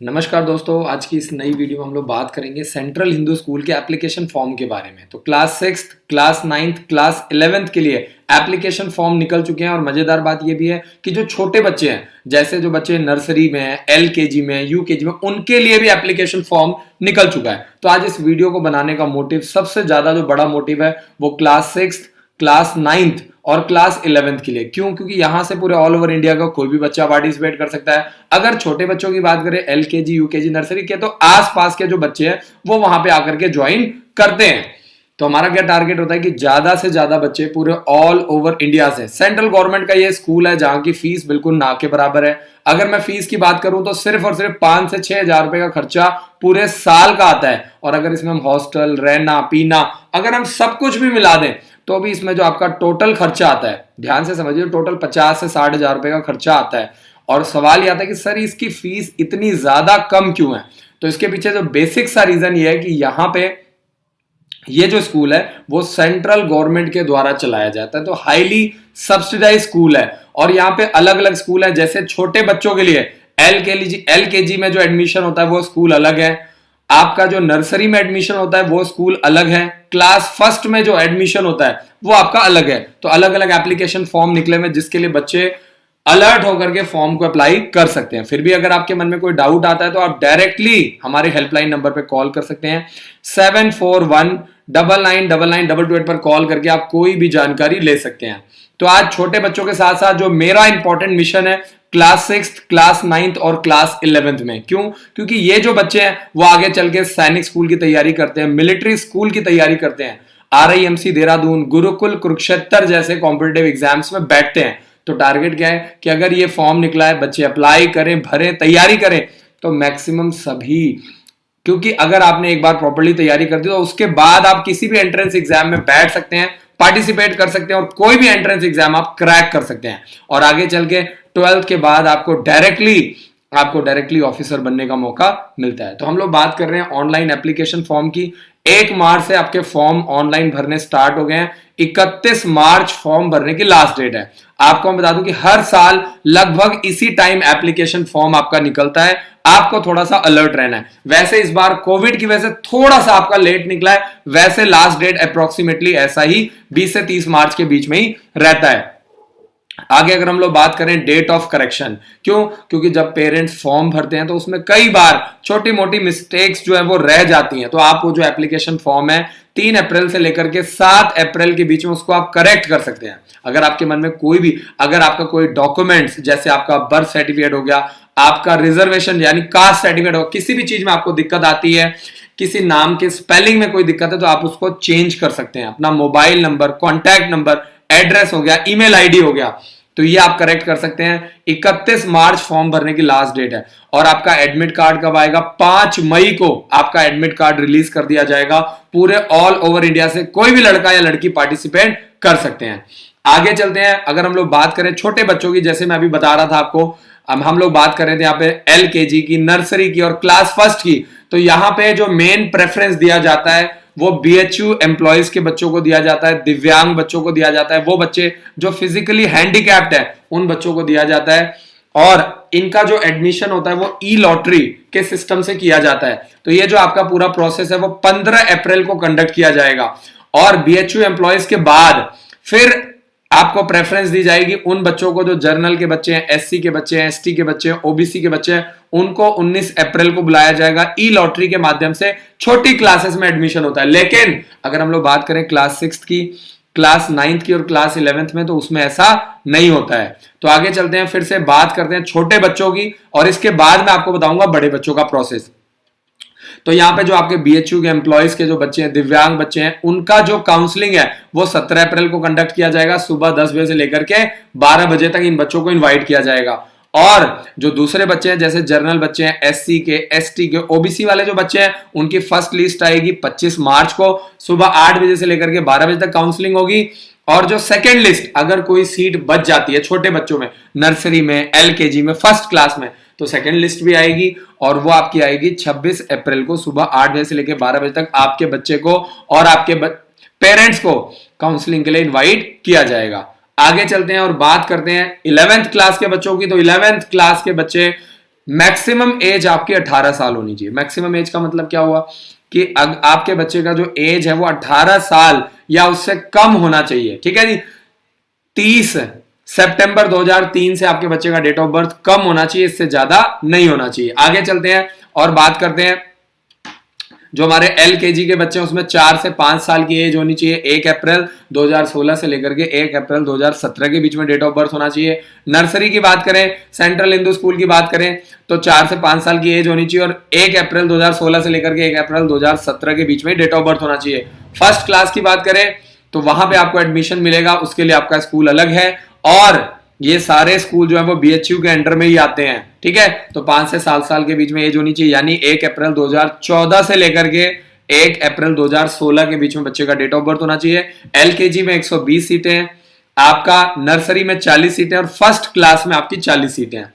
नमस्कार दोस्तों, आज की इस नई वीडियो में हम लोग बात करेंगे सेंट्रल हिंदू स्कूल के एप्लीकेशन फॉर्म के बारे में। तो क्लास 6, क्लास 9, क्लास 11 के लिए एप्लीकेशन फॉर्म निकल चुके हैं और मजेदार बात यह भी है कि जो छोटे बच्चे हैं, जैसे जो बच्चे नर्सरी में हैं, एलकेजी में, यूकेजी में, उनके लिए भी एप्लीकेशन फॉर्म निकल चुका है। तो आज इस वीडियो को बनाने का मोटिव, सबसे ज्यादा जो बड़ा मोटिव है वो क्लास 6, क्लास 9 और क्लास 11 के लिए। क्यों? क्योंकि यहां से पूरे ऑल ओवर इंडिया का कोई भी बच्चा पार्टिसिपेट कर सकता है। अगर छोटे बच्चों की बात करें, एलकेजी, यूकेजी, नर्सरी के, तो आसपास के जो बच्चे हैं वो वहां पे आकर के ज्वाइन करते हैं। तो हमारा क्या टारगेट होता है कि ज्यादा से ज्यादा बच्चे पूरे ऑल ओवर इंडिया से। सेंट्रल गवर्नमेंट का ये स्कूल है जहां की फीस बिल्कुल ना के बराबर है। अगर मैं फीस की बात करूं तो सिर्फ और सिर्फ 5 से 6 हजार रुपए का खर्चा पूरे साल का आता है। और अगर इसमें हम हॉस्टल, रहना, पीना, अगर हम सब कुछ भी मिला दें तो भी इसमें जो आपका टोटल खर्चा आता है, ध्यान से समझिए, टोटल 50 से 60 हजार रुपए का खर्चा आता है। और सवाल यह आता है कि सर इसकी फीस इतनी ज्यादा कम क्यों है? तो इसके पीछे जो बेसिक सा रीजन ये है कि यहां पे ये जो स्कूल है वो सेंट्रल गवर्नमेंट के द्वारा चलाया जाता है। तो हाईली सब्सिडाइज स्कूल है। और यहाँ पे अलग अलग स्कूल है, जैसे छोटे बच्चों के लिए एलकेजी में जो एडमिशन होता है वो स्कूल अलग है। आपका जो नर्सरी में एडमिशन होता है वो स्कूल अलग है। क्लास फर्स्ट में जो एडमिशन होता है वो आपका अलग है। तो अलग अलग एप्लीकेशन फॉर्म निकले में जिसके लिए बच्चे अलर्ट होकर के फॉर्म को अप्लाई कर सकते हैं। फिर भी अगर आपके मन में कोई डाउट आता है तो आप डायरेक्टली हमारे हेल्पलाइन नंबर पे कॉल कर सकते हैं। 7419999228 पर कॉल करके आप कोई भी जानकारी ले सकते हैं। तो आज छोटे बच्चों के साथ साथ जो मेरा इंपॉर्टेंट मिशन है क्लास 6, क्लास 9 और क्लास 11 में। क्यों? क्योंकि ये जो बच्चे हैं वो आगे चल के सैनिक स्कूल की तैयारी करते हैं, मिलिट्री स्कूल की तैयारी करते हैं, RIMC देहरादून, गुरुकुल कुरुक्षेत्र जैसे कॉम्पिटेटिव एग्जाम्स में बैठते हैं। तो टारगेट क्या है कि अगर ये फॉर्म निकला है, बच्चे अप्लाई करें, भरें, तैयारी करें, तो मैक्सिमम सभी, क्योंकि अगर आपने एक बार प्रॉपर्ली तैयारी कर दी तो उसके बाद आप किसी भी एंट्रेंस एग्जाम में बैठ सकते हैं, पार्टिसिपेट कर सकते हैं और कोई भी एंट्रेंस एग्जाम आप क्रैक कर सकते हैं। और आगे चल के 12th के बाद आपको डायरेक्टली ऑफिसर बनने का मौका मिलता है। तो हम लोग बात कर रहे हैं ऑनलाइन एप्लीकेशन फॉर्म की। 1 मार्च से आपके फॉर्म ऑनलाइन भरने स्टार्ट हो गए हैं। 31 मार्च फॉर्म भरने की लास्ट डेट है। आपको मैं बता दूं कि हर साल लगभग इसी टाइम एप्लीकेशन फॉर्म आपका निकलता है। आपको थोड़ा सा अलर्ट रहना है। वैसे इस बार कोविड की वजह से थोड़ा सा आपका लेट निकला है, वैसे लास्ट डेट अप्रोक्सीमेटली ऐसा ही 20 से 30 मार्च के बीच में ही रहता है। आगे अगर हम लोग बात करें डेट ऑफ करेक्शन, क्यों? क्योंकि जब पेरेंट्स फॉर्म भरते हैं तो उसमें कई बार छोटी मोटी मिस्टेक्स जो है वो रह जाती हैं। तो आप वो जो एप्लीकेशन फॉर्म है 3 अप्रैल से लेकर के 7 अप्रैल के बीच में उसको आप करेक्ट कर सकते हैं। अगर आपके मन में कोई भी, अगर आपका कोई डॉक्यूमेंट्स, जैसे आपका बर्थ सर्टिफिकेट हो गया, आपका रिजर्वेशन यानी कास्ट सर्टिफिकेट हो, किसी भी चीज में आपको दिक्कत आती है, किसी नाम के स्पेलिंग में कोई दिक्कत है, तो आप उसको चेंज कर सकते हैं। अपना mobile number, contact number, address हो गया, ईमेल आईडी हो गया, तो ये आप करेक्ट कर सकते हैं। 31 मार्च फॉर्म भरने की लास्ट डेट है। और आपका एडमिट कार्ड कब आएगा? 5 मई को आपका एडमिट कार्ड रिलीज कर दिया जाएगा। पूरे ऑल ओवर इंडिया से कोई भी लड़का या लड़की पार्टिसिपेट कर सकते हैं। आगे चलते हैं। अगर हम लोग बात करें छोटे बच्चों की, जैसे मैं अभी बता रहा था आपको, अब हम लोग बात कर रहे थे यहाँ पे एलकेजी की, नर्सरी की और क्लास फर्स्ट की। तो यहाँ पे जो मेन प्रेफरेंस दिया जाता है वो BHU एम्प्लॉयज के बच्चों को दिया जाता है, दिव्यांग बच्चों को दिया जाता है, वो बच्चे जो फिजिकली हैंडीकैप्ड है उन बच्चों को दिया जाता है। और इनका जो एडमिशन होता है वो ई-लॉटरी के सिस्टम से किया जाता है। तो ये जो आपका पूरा प्रोसेस है वो 15 अप्रैल को कंडक्ट किया जाएगा। और BHU एम्प्लॉयज के बाद फिर आपको प्रेफरेंस दी जाएगी उन बच्चों को जो जर्नल के बच्चे हैं, SC के बच्चे हैं, ST के बच्चे हैं, OBC के बच्चे हैं, उनको 19 अप्रैल को बुलाया जाएगा। ई-लॉटरी के माध्यम से छोटी क्लासेस में एडमिशन होता है। लेकिन अगर हम लोग बात करें क्लास 6 की, क्लास 9 की और क्लास 11 में, तो उसमें ऐसा नहीं होता है। तो आगे चलते हैं, फिर से बात करते हैं छोटे बच्चों की और इसके बाद मैं आपको बताऊंगा बड़े बच्चों का प्रोसेस। तो यहाँ पे जो आपके BHU के एम्प्लॉयज के जो बच्चे हैं, दिव्यांग बच्चे हैं, उनका जो काउंसलिंग है वो 17 अप्रैल को कंडक्ट किया जाएगा। सुबह 10 बजे से लेकर के 12 बजे तक इन बच्चों को इनवाइट किया जाएगा। और जो दूसरे बच्चे हैं, जैसे जर्नल बच्चे हैं, SC के, ST के, OBC वाले जो बच्चे हैं, उनकी फर्स्ट लिस्ट आएगी 25 मार्च को। सुबह 8 बजे से लेकर के 12 बजे तक काउंसलिंग होगी। और जो सेकेंड लिस्ट, अगर कोई सीट बच जाती है छोटे बच्चों में, नर्सरी में, LKG में, फर्स्ट क्लास में, तो सेकेंड लिस्ट भी आएगी और वो आपकी आएगी 26 अप्रैल को सुबह 8 बजे से लेकर 12 बजे तक। आपके बच्चे को और आपके पेरेंट्स को काउंसलिंग के लिए इनवाइट किया जाएगा। आगे चलते हैं और बात करते हैं 11th क्लास के बच्चों की। तो 11th क्लास के बच्चे मैक्सिमम एज आपकी 18 साल होनी चाहिए। मैक्सिमम एज का मतलब क्या हुआ कि आपके बच्चे का जो एज है वो 18 साल या उससे कम होना चाहिए। ठीक है जी। 30 सितंबर 2003 से आपके बच्चे का डेट ऑफ बर्थ कम होना चाहिए, इससे ज्यादा नहीं होना चाहिए। आगे चलते हैं और बात करते हैं जो हमारे LKG के बच्चे हैं उसमें 4 से 5 साल की एज होनी चाहिए। 1 अप्रैल 2016 से लेकर के 1 अप्रैल 2017 के बीच में डेट ऑफ बर्थ होना चाहिए। नर्सरी की बात करें, सेंट्रल हिंदू स्कूल की बात करें तो 4 से 5 साल की एज होनी चाहिए और 1 अप्रैल 2016 से लेकर के 1 अप्रैल 2017 के बीच में डेट ऑफ बर्थ होना चाहिए। फर्स्ट क्लास की बात करें तो वहां पे आपको एडमिशन मिलेगा, उसके लिए आपका स्कूल अलग है और ये सारे स्कूल जो है वो BHU के अंडर में ही आते हैं। ठीक है, तो 5 से 7 साल के बीच में एज होनी चाहिए, यानी 1 अप्रैल 2014 से लेकर के 1 अप्रैल 2016 के बीच में बच्चे का डेट ऑफ बर्थ होना चाहिए। LKG में 120 सीटें हैं, आपका नर्सरी में 40 सीटें और फर्स्ट क्लास में आपकी 40 सीटें हैं।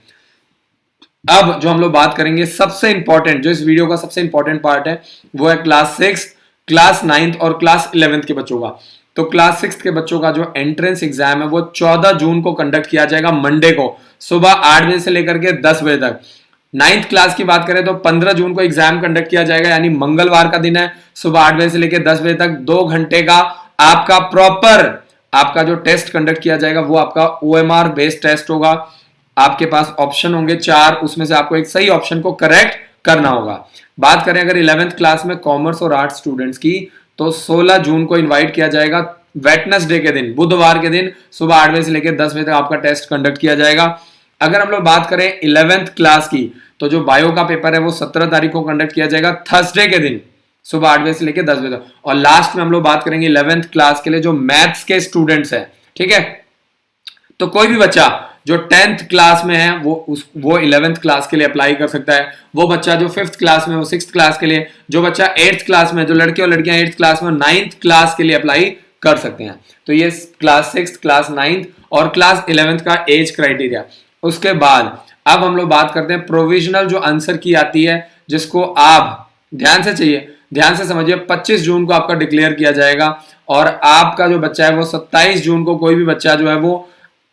अब जो हम लोग बात करेंगे सबसे इंपॉर्टेंट, जो इस वीडियो का सबसे इंपॉर्टेंट पार्ट है वो है क्लास 6, क्लास 9 और क्लास 11 के बच्चों का। तो क्लास 6 के बच्चों का जो एंट्रेंस एग्जाम है वो 14 जून को कंडक्ट किया जाएगा, मंडे को सुबह 8 बजे से लेकर के 10 बजे तक। 9th क्लास की बात करें तो 15 जून को एग्जाम कंडक्ट किया जाएगा, यानी मंगलवार का दिन है, सुबह 8 बजे से लेकर 10 बजे तक 2 घंटे का आपका प्रॉपर आपका जो टेस्ट कंडक्ट किया जाएगा वो आपका OMR बेस्ड टेस्ट होगा। आपके पास ऑप्शन होंगे 4, उसमें से आपको एक सही ऑप्शन को करेक्ट करना होगा। बात करें अगर 11th क्लास में कॉमर्स और आर्ट्स स्टूडेंट्स की तो 16 जून को इनवाइट किया जाएगा, वेडनेसडे के दिन, बुधवार के दिन सुबह 8 बजे से लेकर 10 बजे तक आपका टेस्ट कंडक्ट किया जाएगा। अगर हम लोग बात करें 11th क्लास की तो जो बायो का पेपर है वो 17 तारीख को कंडक्ट किया जाएगा, थर्सडे के दिन सुबह 8 बजे से लेकर 10 बजे तक। और लास्ट में हम लोग बात करेंगे 11th क्लास के लिए जो मैथ्स के स्टूडेंट्स हैं। ठीक है, तो कोई भी बच्चा जो 10th क्लास में है वो 11th क्लास के लिए अप्लाई कर सकता है। वो बच्चा जो 5th क्लास में, वो 6th क्लास के लिए, जो बच्चा 8th क्लास में, जो लड़के और लड़कियां 8th क्लास में, 9th क्लास के लिए अप्लाई कर सकते हैं। तो ये क्लास 6, क्लास 9 और क्लास 11 का एज क्राइटेरिया। उसके बाद अब हम लोग बात करते हैं प्रोविजनल जो आंसर की आती है, जिसको आप ध्यान से चाहिए, ध्यान से समझिए, 25 जून को आपका डिक्लेयर किया जाएगा और आपका जो बच्चा है वो 27 जून को कोई भी बच्चा जो है वो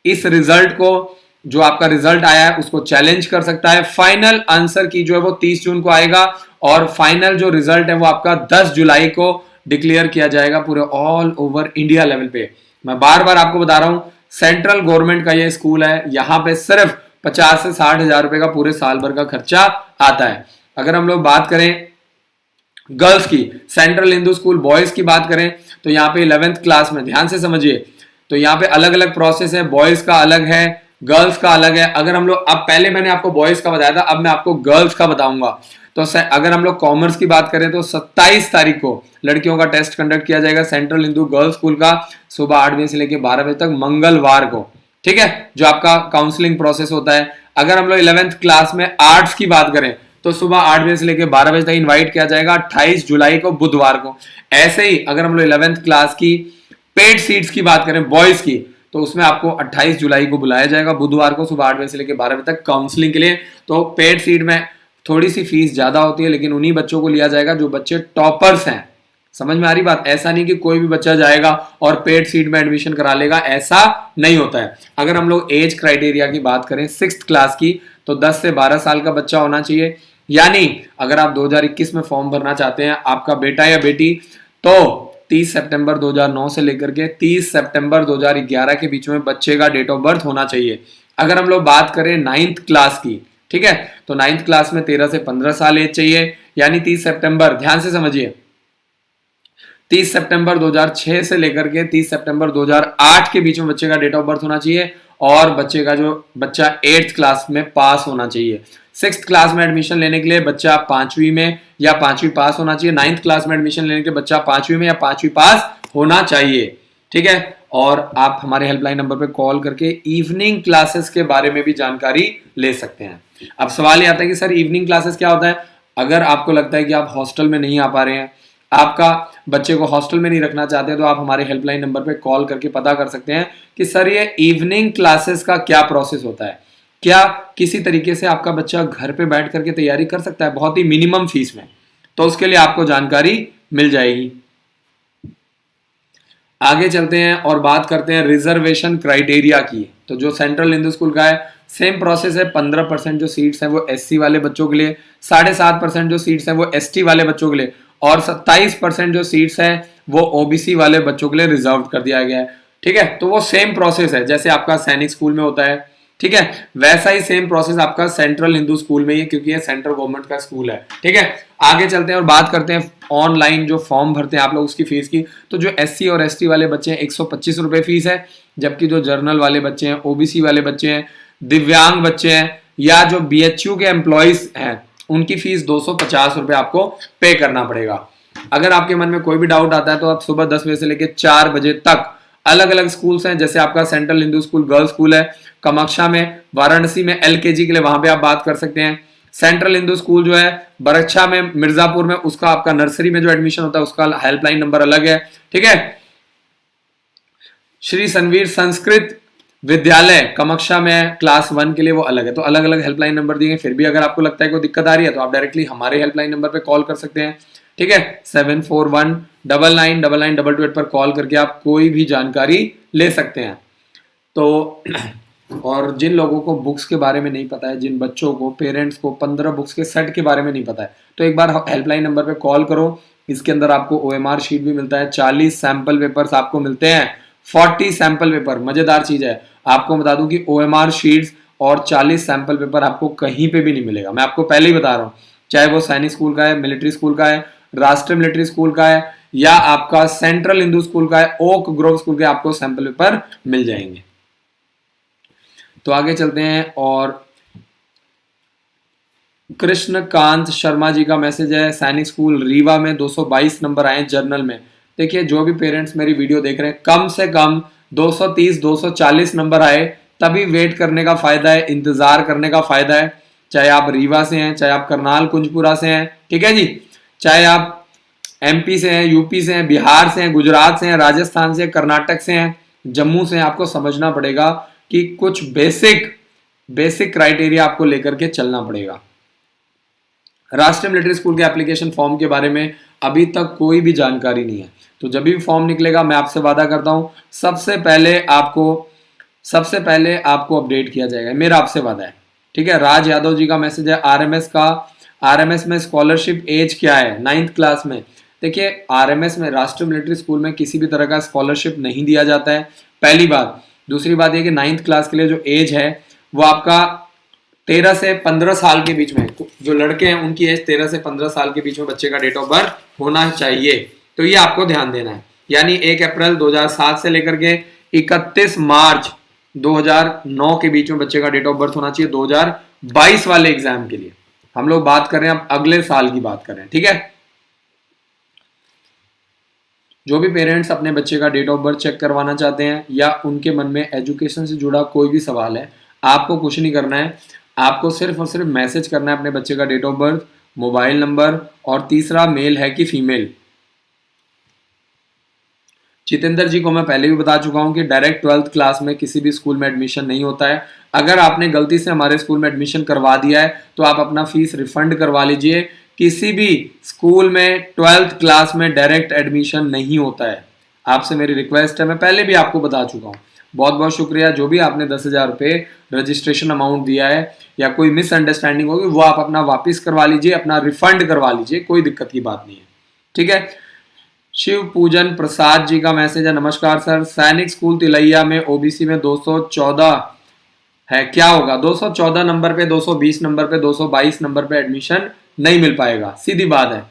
इस रिजल्ट को, जो आपका रिजल्ट आया है उसको चैलेंज कर सकता है। फाइनल आंसर की जो है वो 30 जून को आएगा और फाइनल जो रिजल्ट है वो आपका 10 जुलाई को डिक्लेयर किया जाएगा पूरे ऑल ओवर इंडिया लेवल पे। मैं बार बार आपको बता रहा हूं, सेंट्रल गवर्नमेंट का ये स्कूल है, यहां पे सिर्फ 50 से 60 हजार रुपए का पूरे साल भर का खर्चा आता है। अगर हम लोग बात करें गर्ल्स की, सेंट्रल हिंदू स्कूल बॉयज की बात करें तो यहाँ पे 11th क्लास में ध्यान से समझिए, तो यहाँ पे अलग अलग प्रोसेस है, बॉयज का अलग है, गर्ल्स का अलग है। अगर हम लोग, अब पहले मैंने आपको बॉयज का बताया था, अब मैं आपको गर्ल्स का बताऊंगा। तो अगर हम लोग कॉमर्स की बात करें तो 27 तारीख को लड़कियों का टेस्ट कंडक्ट किया जाएगा सेंट्रल हिंदू गर्ल्स स्कूल का, सुबह 8 बजे से लेकर 12 बजे तक मंगलवार को। ठीक है, जो आपका काउंसलिंग प्रोसेस होता है। अगर हम लोग 11th क्लास में आर्ट्स की बात करें तो सुबह 8 बजे से लेकर 12 बजे तक इन्वाइट किया जाएगा, 28 जुलाई को बुधवार को। ऐसे ही अगर हम लोग 11th क्लास की पेड सीट्स की बात करें बॉयज की तो उसमें आपको 28 जुलाई को बुलाया जाएगा, बुधवार को सुबह 8 बजे से लेकर 12 बजे तक काउंसलिंग के लिए। तो पेड सीट में थोड़ी सी फीस ज्यादा होती है, लेकिन उन्हीं बच्चों को लिया जाएगा जो बच्चे टॉपर्स हैं। समझ में आ रही बात? ऐसा नहीं कि कोई भी बच्चा जाएगा और पेड सीट में एडमिशन करा लेगा, ऐसा नहीं होता है। अगर हम लोग एज क्राइटेरिया की बात करें 6th क्लास की तो 10 से 12 साल का बच्चा होना चाहिए। यानी अगर आप 2021 में फॉर्म भरना चाहते हैं, आपका बेटा या बेटी, तो 30 सितंबर 2009 से लेकर के 30 सितंबर 2011 के बीच में बच्चे का डेट ऑफ बर्थ होना चाहिए। अगर हम लोग बात करें 9th क्लास की, ठीक है, तो 9th क्लास में 13 से 15 साल एज चाहिए, यानी 30 सितंबर, ध्यान से समझिए, 30 सितंबर 2006 से लेकर के 30 सितंबर 2008 के बीच में बच्चे का डेट ऑफ बर्थ होना चाहिए और बच्चे का जो बच्चा 8th क्लास में पास होना चाहिए। 6th क्लास में एडमिशन लेने के लिए बच्चा 5वीं में या 5वीं पास होना चाहिए। 9th क्लास में एडमिशन लेने के लिए बच्चा 5वीं में या 5वीं पास होना चाहिए। ठीक है, और आप हमारे हेल्पलाइन नंबर पे कॉल करके इवनिंग क्लासेस के बारे में भी जानकारी ले सकते हैं। अब सवाल ये आता है कि सर इवनिंग क्लासेस क्या होता है? अगर आपको लगता है कि आप हॉस्टल में नहीं आ पा रहे हैं, आपका बच्चे को हॉस्टल में नहीं रखना चाहते, तो आप हमारे हेल्पलाइन नंबर पे कॉल करके पता कर सकते हैं कि सर ये इवनिंग क्लासेस का क्या प्रोसेस होता है। क्या किसी तरीके से आपका बच्चा घर पे बैठ करके तैयारी कर सकता है बहुत ही मिनिमम फीस में? तो उसके लिए आपको जानकारी मिल जाएगी। आगे चलते हैं और बात करते हैं रिजर्वेशन क्राइटेरिया की। तो जो सेंट्रल हिंदू स्कूल का है सेम प्रोसेस है। 15% जो सीट्स हैं वो एससी वाले बच्चों के लिए, 7.5% जो सीट्स हैं वो एसटी वाले बच्चों के लिए, और 27% जो सीट्स हैं वो ओबीसी वाले बच्चों के लिए रिजर्व कर दिया गया है। ठीक है, तो वो सेम प्रोसेस है जैसे आपका सैनिक स्कूल में होता है। ठीक है, वैसा ही सेम प्रोसेस आपका सेंट्रल हिंदू स्कूल में ही है, क्योंकि ये सेंट्रल गवर्नमेंट का स्कूल है। ठीक है, आगे चलते हैं और बात करते हैं ऑनलाइन जो फॉर्म भरते हैं आप लोग उसकी फीस की। तो जो एससी और एसटी वाले बच्चे हैं 125 रुपए फीस है, जबकि जो जर्नल वाले बच्चे हैं, ओबीसी वाले बच्चे हैं, दिव्यांग बच्चे हैं, या जो बीएचयू के एम्प्लॉयज हैं उनकी फीस 250 रुपए आपको पे करना पड़ेगा। अगर आपके मन में कोई भी डाउट आता है तो आप सुबह 10 बजे से लेकर 4 बजे तक अलग अलग स्कूल्स हैं, जैसे आपका central Hindu school girls school है कामाख्या में, वाराणसी में एलकेजी के लिए वहां पे आप बात कर सकते हैं। सेंट्रल हिंदू स्कूल जो है बरच्छा में, मिर्जापुर में, उसका आपका नर्सरी में जो एडमिशन होता है उसका हेल्पलाइन नंबर अलग है। ठीक है, श्री सनवीर संस्कृत विद्यालय कामाख्या में क्लास 1 के लिए वो अलग है। तो अलग अलग हेल्पलाइन नंबर दिए। फिर भी अगर आपको लगता है कोई दिक्कत आ रही है तो आप डायरेक्टली हमारे हेल्पलाइन नंबर पे कॉल कर सकते हैं। ठीक है, 74199922 पर कॉल करके आप कोई भी जानकारी ले सकते हैं। तो और जिन लोगों को बुक्स के बारे में नहीं पता है, जिन बच्चों को, पेरेंट्स को 15 बुक्स के सेट के बारे में नहीं पता है, तो एक बार हेल्पलाइन नंबर पे कॉल करो। इसके अंदर आपको ओएमआर शीट भी मिलता है, 40 सैंपल पेपर्स आपको मिलते हैं, 40 सैंपल पेपर। मजेदार चीज है, आपको बता दूं कि ओएमआर शीट्स और 40 सैंपल पेपर आपको कहीं पे भी नहीं मिलेगा। मैं आपको पहले ही बता रहा हूँ, चाहे वो सैनिक स्कूल का है, मिलिट्री स्कूल का है, राष्ट्रीय मिलिट्री स्कूल का है, या आपका सेंट्रल हिंदू स्कूल का है, ओक ग्रोव स्कूल के, आपको सैंपल पेपर मिल जाएंगे। तो आगे चलते हैं और कृष्णकांत शर्मा जी का मैसेज है, सैनिक स्कूल रीवा में 222 नंबर आए जर्नल में। देखिए, जो भी पेरेंट्स मेरी वीडियो देख रहे हैं, कम से कम 230-240 नंबर आए तभी वेट करने का फायदा है, इंतजार करने का फायदा है। चाहे आप रीवा से हैं, चाहे आप करनाल कुंजपुरा से हैं, ठीक है जी, चाहे आप एमपी से हैं, यूपी से हैं, बिहार से हैं, गुजरात से हैं, राजस्थान से, कर्नाटक से हैं, जम्मू से हैं, आपको समझना पड़ेगा कि कुछ बेसिक क्राइटेरिया आपको लेकर के चलना पड़ेगा। राष्ट्रीय मिलिट्री स्कूल के एप्लीकेशन फॉर्म के बारे में अभी तक कोई भी जानकारी नहीं है। तो जब भी फॉर्म निकलेगा, मैं आपसे वादा करता हूं सबसे पहले आपको अपडेट किया जाएगा, मेरा आपसे वादा है। ठीक है, राज यादव जी का मैसेज है, आरएमएस में स्कॉलरशिप एज क्या है 9th क्लास में। देखिए, आरएमएस में, राष्ट्रीय मिलिट्री स्कूल में, किसी भी तरह का स्कॉलरशिप नहीं दिया जाता है, पहली बात। दूसरी बात यह कि 9th क्लास के लिए जो एज है वो आपका 13 से 15 साल के बीच में, जो लड़के हैं उनकी एज 13 से 15 साल के बीच में बच्चे का डेट ऑफ बर्थ होना चाहिए। तो ये आपको ध्यान देना है, यानी 1 अप्रैल 2007 से लेकर के 31 मार्च 2009 के बीच में बच्चे का डेट ऑफ बर्थ होना चाहिए 2022 वाले एग्जाम के लिए। हम लोग बात कर रहे हैं, अब अगले साल की बात कर रहे हैं। ठीक है, जो भी पेरेंट्स अपने बच्चे का डेट ऑफ बर्थ चेक करवाना चाहते हैं या उनके मन में एजुकेशन से जुड़ा कोई भी सवाल है, आपको कुछ नहीं करना है, आपको सिर्फ और सिर्फ मैसेज करना है अपने बच्चे का date of birth, mobile number, और तीसरा मेल है कि फीमेल। जितेंद्र जी को मैं पहले भी बता चुका हूं कि डायरेक्ट 12th क्लास में किसी भी स्कूल में एडमिशन नहीं होता है। अगर आपने गलती से हमारे स्कूल में एडमिशन करवा दिया है तो आप अपना फीस रिफंड करवा लीजिए। किसी भी स्कूल में 12th क्लास में डायरेक्ट एडमिशन नहीं होता है। आपसे मेरी रिक्वेस्ट है, मैं पहले भी आपको बता चुका हूँ। बहुत बहुत शुक्रिया, जो भी आपने 10,000 रुपये रजिस्ट्रेशन अमाउंट दिया है या कोई मिसअंडरस्टैंडिंग होगी वो आप अपना वापस करवा लीजिए, अपना रिफंड करवा लीजिए, कोई दिक्कत की बात नहीं है। ठीक है, शिव पूजन प्रसाद जी का मैसेज है, नमस्कार सर, सैनिक स्कूल तिलैया में ओबीसी में 214 है, क्या होगा? 214 नंबर पे, 220 नंबर पे, 222 नंबर पे एडमिशन नहीं मिल पाएगा, सीधी बात है।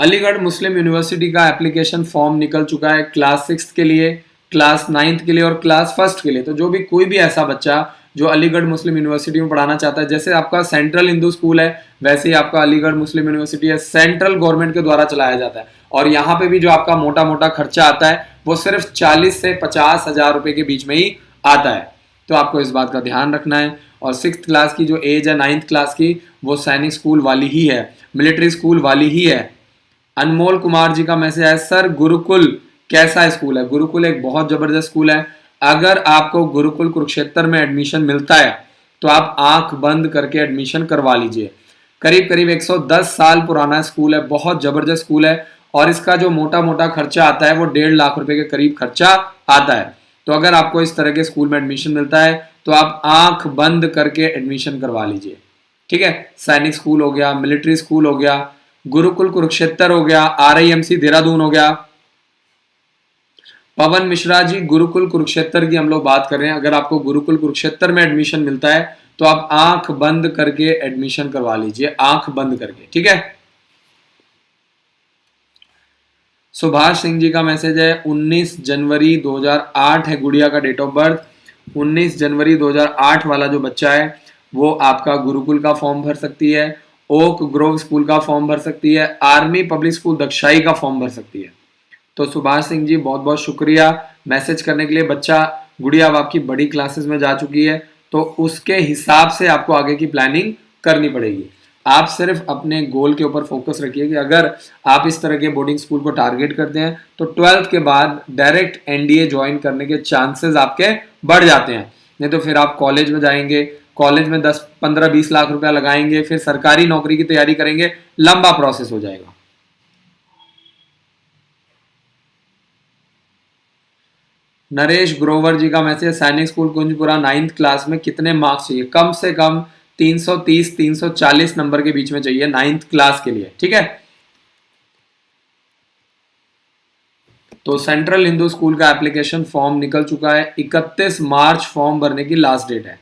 अलीगढ़ मुस्लिम यूनिवर्सिटी का एप्लीकेशन फॉर्म निकल चुका है क्लास 6 के लिए, क्लास 9th के लिए और क्लास 1st के लिए। तो जो भी कोई भी ऐसा बच्चा जो अलीगढ़ मुस्लिम यूनिवर्सिटी में पढ़ाना चाहता है, जैसे आपका सेंट्रल हिंदू स्कूल है वैसे ही आपका अलीगढ़ मुस्लिम यूनिवर्सिटी है, सेंट्रल गवर्नमेंट के द्वारा चलाया जाता है। और यहाँ पे भी जो आपका मोटा मोटा खर्चा आता है वो सिर्फ 40 से 50 हजार रुपए के बीच में ही आता है। तो आपको इस बात का ध्यान रखना है। और 6th क्लास की जो एज है 9th क्लास की, वो सैनिक स्कूल वाली ही है, मिलिट्री स्कूल वाली ही है। अनमोल कुमार जी का मैसेज है, सर गुरुकुल कैसा स्कूल है? गुरुकुल एक बहुत जबरदस्त स्कूल है। अगर आपको गुरुकुल कुरुक्षेत्र में एडमिशन मिलता है तो आप आंख बंद करके एडमिशन करवा लीजिए। करीब करीब 110 साल पुराना स्कूल है, बहुत जबरदस्त स्कूल है। और इसका जो मोटा मोटा खर्चा आता है वो 1.5 लाख रुपए के करीब खर्चा आता है। तो अगर आपको इस तरह के स्कूल में एडमिशन मिलता है तो आप आंख बंद करके एडमिशन करवा लीजिए। ठीक है, सैनिक स्कूल हो गया, मिलिट्री स्कूल हो गया, गुरुकुल कुरुक्षेत्र हो गया, RIMC देहरादून हो गया। पवन मिश्रा जी, गुरुकुल कुरुक्षेत्र की हम लोग बात कर रहे हैं। अगर आपको गुरुकुल कुरुक्षेत्र में एडमिशन मिलता है तो आप आंख बंद करके एडमिशन करवा लीजिए, आंख बंद करके। ठीक है, सुभाष सिंह जी का मैसेज है 19 जनवरी 2008 है गुड़िया का डेट ऑफ बर्थ। 19 जनवरी 2008 वाला जो बच्चा है वो आपका गुरुकुल का फॉर्म भर सकती है, ओक ग्रोव स्कूल का फॉर्म भर सकती है, आर्मी पब्लिक स्कूल दक्षाई का फॉर्म भर सकती है। तो सुभाष सिंह जी बहुत बहुत शुक्रिया मैसेज करने के लिए। बच्चा गुड़िया अब आपकी बड़ी क्लासेस में जा चुकी है तो उसके हिसाब से आपको आगे की प्लानिंग करनी पड़ेगी। आप सिर्फ अपने गोल के ऊपर फोकस रखिए कि अगर आप इस तरह के बोर्डिंग स्कूल को टारगेट करते हैं तो 12th के बाद डायरेक्ट NDA ज्वाइन करने के चांसेस आपके बढ़ जाते हैं। नहीं तो फिर आप कॉलेज में जाएंगे, कॉलेज में 10, 15, 20 लाख रुपया लगाएंगे, फिर सरकारी नौकरी की तैयारी करेंगे, लंबा प्रोसेस हो जाएगा। नरेश ग्रोवर जी का मैसेज, सैनिक स्कूल कुंजपुरा 9th क्लास में कितने मार्क्स चाहिए? कम से कम 330 340 नंबर के बीच में चाहिए 9th क्लास के लिए। ठीक है, तो सेंट्रल हिंदू स्कूल का एप्लीकेशन फॉर्म निकल चुका है। 31 मार्च फॉर्म भरने की लास्ट डेट है।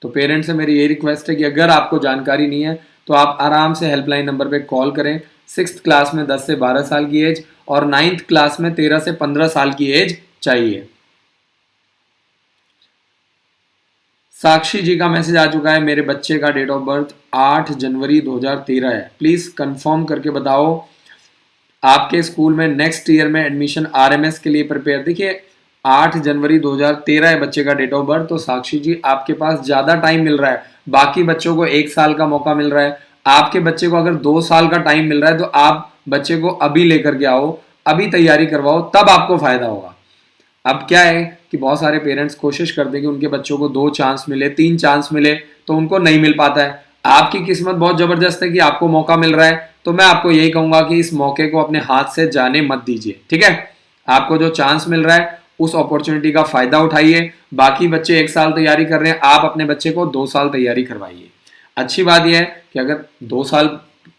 तो पेरेंट्स से मेरी ये रिक्वेस्ट है कि अगर आपको जानकारी नहीं है तो आप आराम से हेल्पलाइन नंबर पे कॉल करें। 6th क्लास में 10 से 12 साल की एज और 9th क्लास में 13 से 15 साल की एज चाहिए। साक्षी जी का मैसेज आ चुका है, मेरे बच्चे का डेट ऑफ बर्थ 8 जनवरी 2013 है, प्लीज कंफर्म करके बताओ आपके स्कूल में नेक्स्ट ईयर में एडमिशन RMS के लिए प्रिपेयर। देखिए 8 जनवरी 2013 है बच्चे का डेट ऑफ बर्थ। तो साक्षी जी आपके पास ज्यादा टाइम मिल रहा है, बाकी बच्चों को 1 साल का मौका मिल रहा है, आपके बच्चे को अगर 2 साल का टाइम मिल रहा है तो आप बच्चे को अभी लेकर के आओ, अभी तैयारी करवाओ, तब आपको फायदा होगा। अब क्या है कि बहुत सारे पेरेंट्स कोशिश करते हैं कि उनके बच्चों को 2 चांस मिले, 3 चांस मिले, तो उनको नहीं मिल पाता है। आपकी किस्मत बहुत जबरदस्त है कि आपको मौका मिल रहा है, तो मैं आपको यही कहूंगा कि इस मौके को अपने हाथ से जाने मत दीजिए। ठीक है, आपको जो चांस मिल रहा है उस अपॉर्चुनिटी का फायदा उठाइए। बाकी बच्चे 1 साल तैयारी कर रहे हैं, आप अपने बच्चे को 2 साल तैयारी करवाइए। अच्छी बात यह है कि अगर 2 साल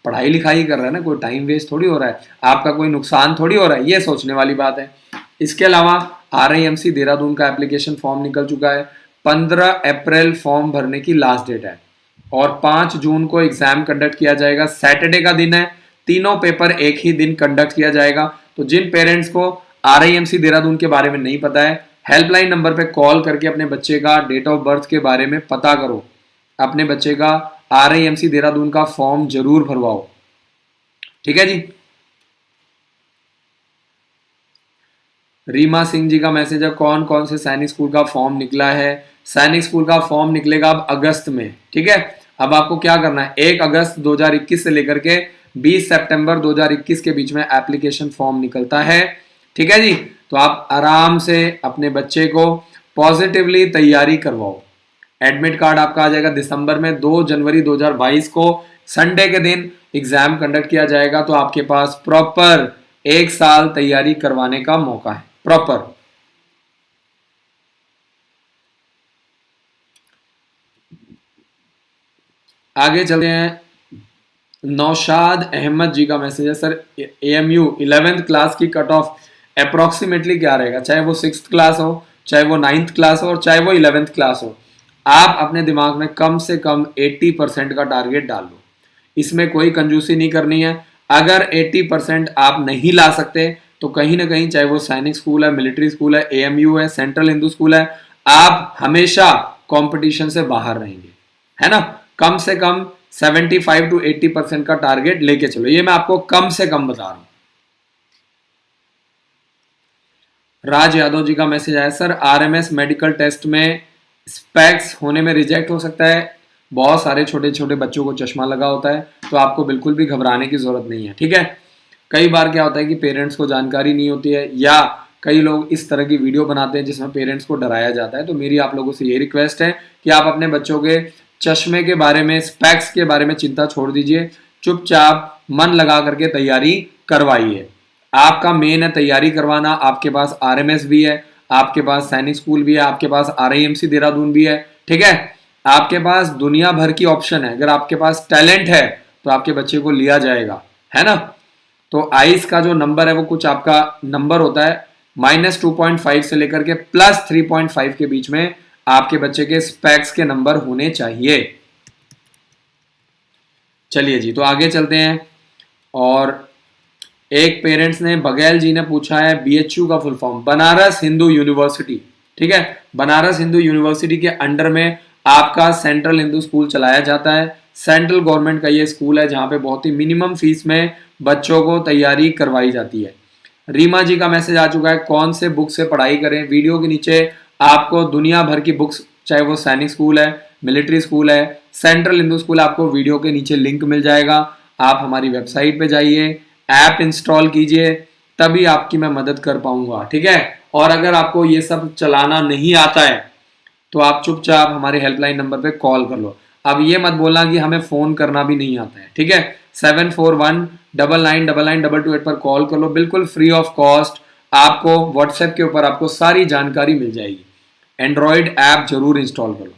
पढ़ाई लिखाई कर रहा है ना, कोई टाइम वेस्ट थोड़ी हो रहा है, आपका कोई नुकसान थोड़ी हो रहा है, ये सोचने वाली बात है। इसके अलावा RIMC देहरादून का एप्लीकेशन फॉर्म निकल चुका है। 15 अप्रैल फॉर्म भरने की लास्ट डेट है और 5 जून को एग्जाम कंडक्ट किया जाएगा। सैटरडे का दिन है, तीनों पेपर एक ही दिन कंडक्ट किया जाएगा। तो जिन पेरेंट्स को RIMC देहरादून के बारे में नहीं पता है, हेल्पलाइन नंबर पे कॉल करके अपने बच्चे का डेट ऑफ बर्थ के बारे में पता करो। अपने बच्चे का RIMC देहरादून का फॉर्म जरूर भरवाओ। ठीक है जी। रीमा सिंह जी का मैसेज है, कौन कौन से सैनिक स्कूल का फॉर्म निकला है? सैनिक स्कूल का फॉर्म निकलेगा अब अगस्त में। ठीक है, अब आपको क्या करना है, 1 अगस्त 2021 से लेकर के 20 सितंबर 2021 के बीच में एप्लीकेशन फॉर्म निकलता है। ठीक है जी, तो आप आराम से अपने बच्चे को पॉजिटिवली तैयारी करवाओ। एडमिट कार्ड आपका आ जाएगा दिसंबर में। 2 जनवरी 2022 को संडे के दिन एग्जाम कंडक्ट किया जाएगा। तो आपके पास प्रॉपर 1 साल तैयारी करवाने का मौका है, प्रॉपर। आगे चलते हैं। नौशाद अहमद जी का मैसेज है, सर AMU 11th क्लास की कट ऑफ अप्रोक्सीमेटली क्या रहेगा? चाहे वो 6th क्लास हो, चाहे वो 9th क्लास हो और चाहे वो 11th क्लास हो, आप अपने दिमाग में कम से कम 80% का टारगेट डाल लो। इसमें कोई कंजूसी नहीं करनी है। अगर 80% आप नहीं ला सकते तो कहीं ना कहीं, चाहे वो सैनिक स्कूल है, मिलिट्री स्कूल है, AMU है, सेंट्रल हिंदू स्कूल है, आप हमेशा कंपटीशन से बाहर रहेंगे, है ना। कम से कम 75 to 80% का टारगेट लेके चलो, ये मैं आपको कम से कम बता रहा हूं। राज यादव जी का मैसेज आया, सर RMS मेडिकल टेस्ट में स्पेक्स होने में रिजेक्ट हो सकता है। बहुत सारे छोटे छोटे बच्चों को चश्मा लगा होता है, तो आपको बिल्कुल भी घबराने की जरूरत नहीं है। ठीक है, कई बार क्या होता है कि पेरेंट्स को जानकारी नहीं होती है, या कई लोग इस तरह की वीडियो बनाते हैं जिसमें पेरेंट्स को डराया जाता है। तो मेरी आप लोगों से ये रिक्वेस्ट है कि आप अपने बच्चों के चश्मे के बारे में, स्पेक्स के बारे में चिंता छोड़ दीजिए, चुपचाप मन लगा करके तैयारी करवाइए। आपका मेन है तैयारी करवाना, आपके पास आरएमएस भी है, आपके पास सैनिक स्कूल भी है, आपके पास आरआईएमसी देहरादून भी है, ठीक है। आपके पास दुनिया भर की ऑप्शन है, अगर आपके पास टैलेंट है तो आपके बच्चे को लिया जाएगा, है ना। तो आइस का जो नंबर है वो कुछ आपका नंबर होता है -2.5 से लेकर के +3.5 के बीच में आपके बच्चे के स्पेक्स के नंबर होने चाहिए। चलिए जी, तो आगे चलते हैं। और एक पेरेंट्स ने, बघेल जी ने पूछा है बीएचयू का full form, Banaras Hindu university, ठीक है। बनारस हिंदू यूनिवर्सिटी के अंडर में आपका सेंट्रल हिंदू स्कूल चलाया जाता है। सेंट्रल गवर्नमेंट का ये स्कूल है जहां पे बहुत ही मिनिमम फीस में बच्चों को तैयारी करवाई जाती है। रीमा जी का मैसेज आ चुका है, कौन से बुक से पढ़ाई करें। वीडियो के नीचे आपको दुनिया भर की बुक्स, चाहे वो सैनिक स्कूल है, मिलिट्री स्कूल है, सेंट्रल हिंदू स्कूल, आपको वीडियो के नीचे लिंक मिल जाएगा। आप हमारी वेबसाइट पे जाइए, ऐप इंस्टॉल कीजिए, तभी आपकी मैं मदद कर पाऊंगा, ठीक है। और अगर आपको ये सब चलाना नहीं आता है तो आप चुपचाप हमारे हेल्पलाइन नंबर पे कॉल कर लो। अब ये मत बोलना कि हमें फोन करना भी नहीं आता है, ठीक है। 7419992228 पर कॉल कर लो, बिल्कुल फ्री ऑफ कॉस्ट। आपको व्हाट्सएप के ऊपर आपको सारी जानकारी मिल जाएगी। एंड्रॉइड ऐप जरूर इंस्टॉल कर लो।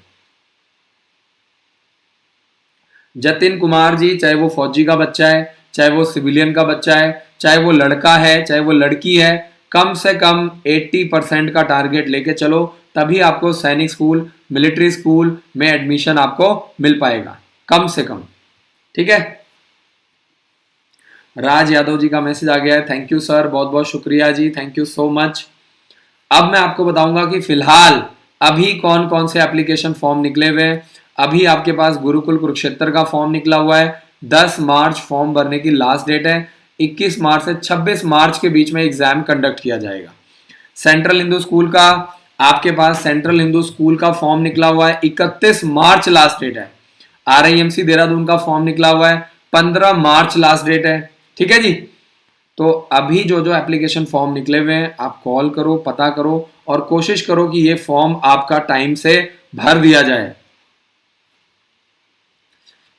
जतिन कुमार जी, चाहे वो फौजी का बच्चा है, चाहे वो सिविलियन का बच्चा है, चाहे वो लड़का है, चाहे वो लड़की है, कम से कम 80% का टारगेट लेके चलो, तभी आपको सैनिक स्कूल, मिलिट्री स्कूल में एडमिशन आपको मिल पाएगा, कम से कम, ठीक है। राज यादव जी का मैसेज आ गया है, थैंक यू सर, बहुत बहुत शुक्रिया जी, थैंक यू सो मच। अब मैं आपको बताऊंगा कि फिलहाल अभी कौन कौन से एप्लीकेशन फॉर्म निकले हुए हैं। अभी आपके पास गुरुकुल कुरुक्षेत्र का फॉर्म निकला हुआ है, 10 मार्च फॉर्म भरने की लास्ट डेट है। 21 मार्च से 26 मार्च के बीच में एग्जाम कंडक्ट किया जाएगा। सेंट्रल हिंदू स्कूल का, आपके पास सेंट्रल हिंदू स्कूल का फॉर्म निकला हुआ है, 31 मार्च लास्ट डेट है। आरआईएमसी देहरादून का फॉर्म निकला हुआ है, 15 मार्च लास्ट डेट है, ठीक है जी। तो अभी जो जो एप्लीकेशन फॉर्म निकले हुए हैं, आप कॉल करो, पता करो और कोशिश करो कि ये फॉर्म आपका टाइम से भर दिया जाए।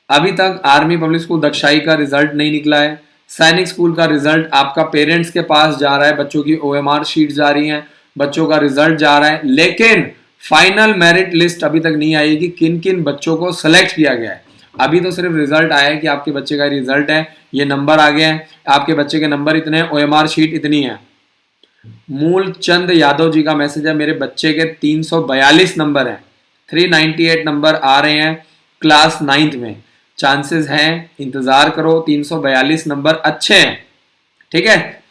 अभी तक आर्मी पब्लिक स्कूल दक्षाई का रिजल्ट नहीं निकला है। सैनिक स्कूल का रिजल्ट आपका पेरेंट्स के पास जा रहा है, बच्चों की ओएमआर शीट जा रही हैं, बच्चों का रिजल्ट जा रहा है, लेकिन फाइनल मेरिट लिस्ट अभी तक नहीं आई कि किन किन बच्चों को सिलेक्ट किया गया है। अभी तो सिर्फ रिजल्ट आया है कि आपके बच्चे का रिजल्ट है, ये नंबर आ गए हैं, आपके बच्चे के नंबर इतने, ओएमआर शीट इतनी है। मूल चंद यादव जी का मैसेज है, मेरे बच्चे के 342 नंबर हैं, 398 नंबर आ रहे हैं क्लास 9th में, चांसेस हैं, इंतजार करो, 342 नंबर अच्छे हैं, ठीक है।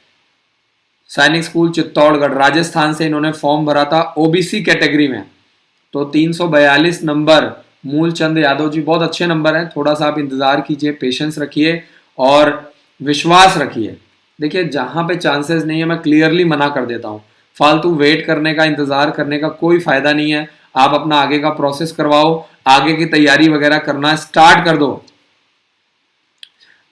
सैनिक स्कूल चित्तौड़गढ़ राजस्थान से इन्होंने फॉर्म भरा था ओबीसी कैटेगरी में, तो 342 नंबर मूलचंद यादव जी, बहुत अच्छे नंबर हैं। थोड़ा सा आप इंतजार कीजिए, पेशेंस रखिए और विश्वास रखिए। देखिए जहां पे चांसेस नहीं है मैं क्लियरली मना कर देता हूं, फालतू वेट करने का, इंतजार करने का कोई फायदा नहीं है। आप अपना आगे का प्रोसेस करवाओ, आगे की तैयारी वगैरह करना स्टार्ट कर दो।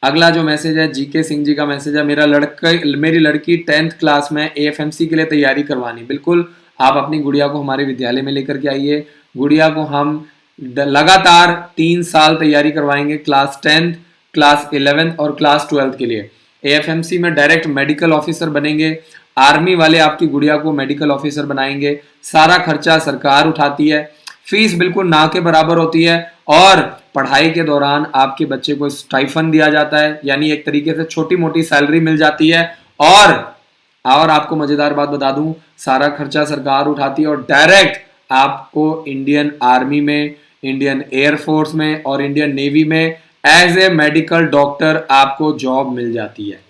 अगला जो मैसेज है जीके सिंह जी का मैसेज है, मेरी लड़की 10th क्लास में एएफएमसी के लिए तैयारी करवानी। बिल्कुल आप अपनी गुड़िया को हमारे विद्यालय में लेकर के आइए, गुड़िया को हम लगातार 3 साल तैयारी करवाएंगे, क्लास 10th, क्लास 11th और क्लास 12th के लिए। एएफएमसी में डायरेक्ट मेडिकल ऑफिसर बनेंगे, आर्मी वाले आपकी गुड़िया को मेडिकल ऑफिसर बनाएंगे, सारा खर्चा सरकार उठाती है, फीस बिल्कुल ना के बराबर होती है, और पढ़ाई के दौरान आपके बच्चे को स्टाइफन दिया जाता है, यानी एक तरीके से छोटी मोटी सैलरी मिल जाती है। और आपको मजेदार बात बता दूं, सारा खर्चा सरकार उठाती है और डायरेक्ट आपको इंडियन आर्मी में, इंडियन एयरफोर्स में और इंडियन नेवी में एज ए मेडिकल डॉक्टर आपको जॉब मिल जाती है।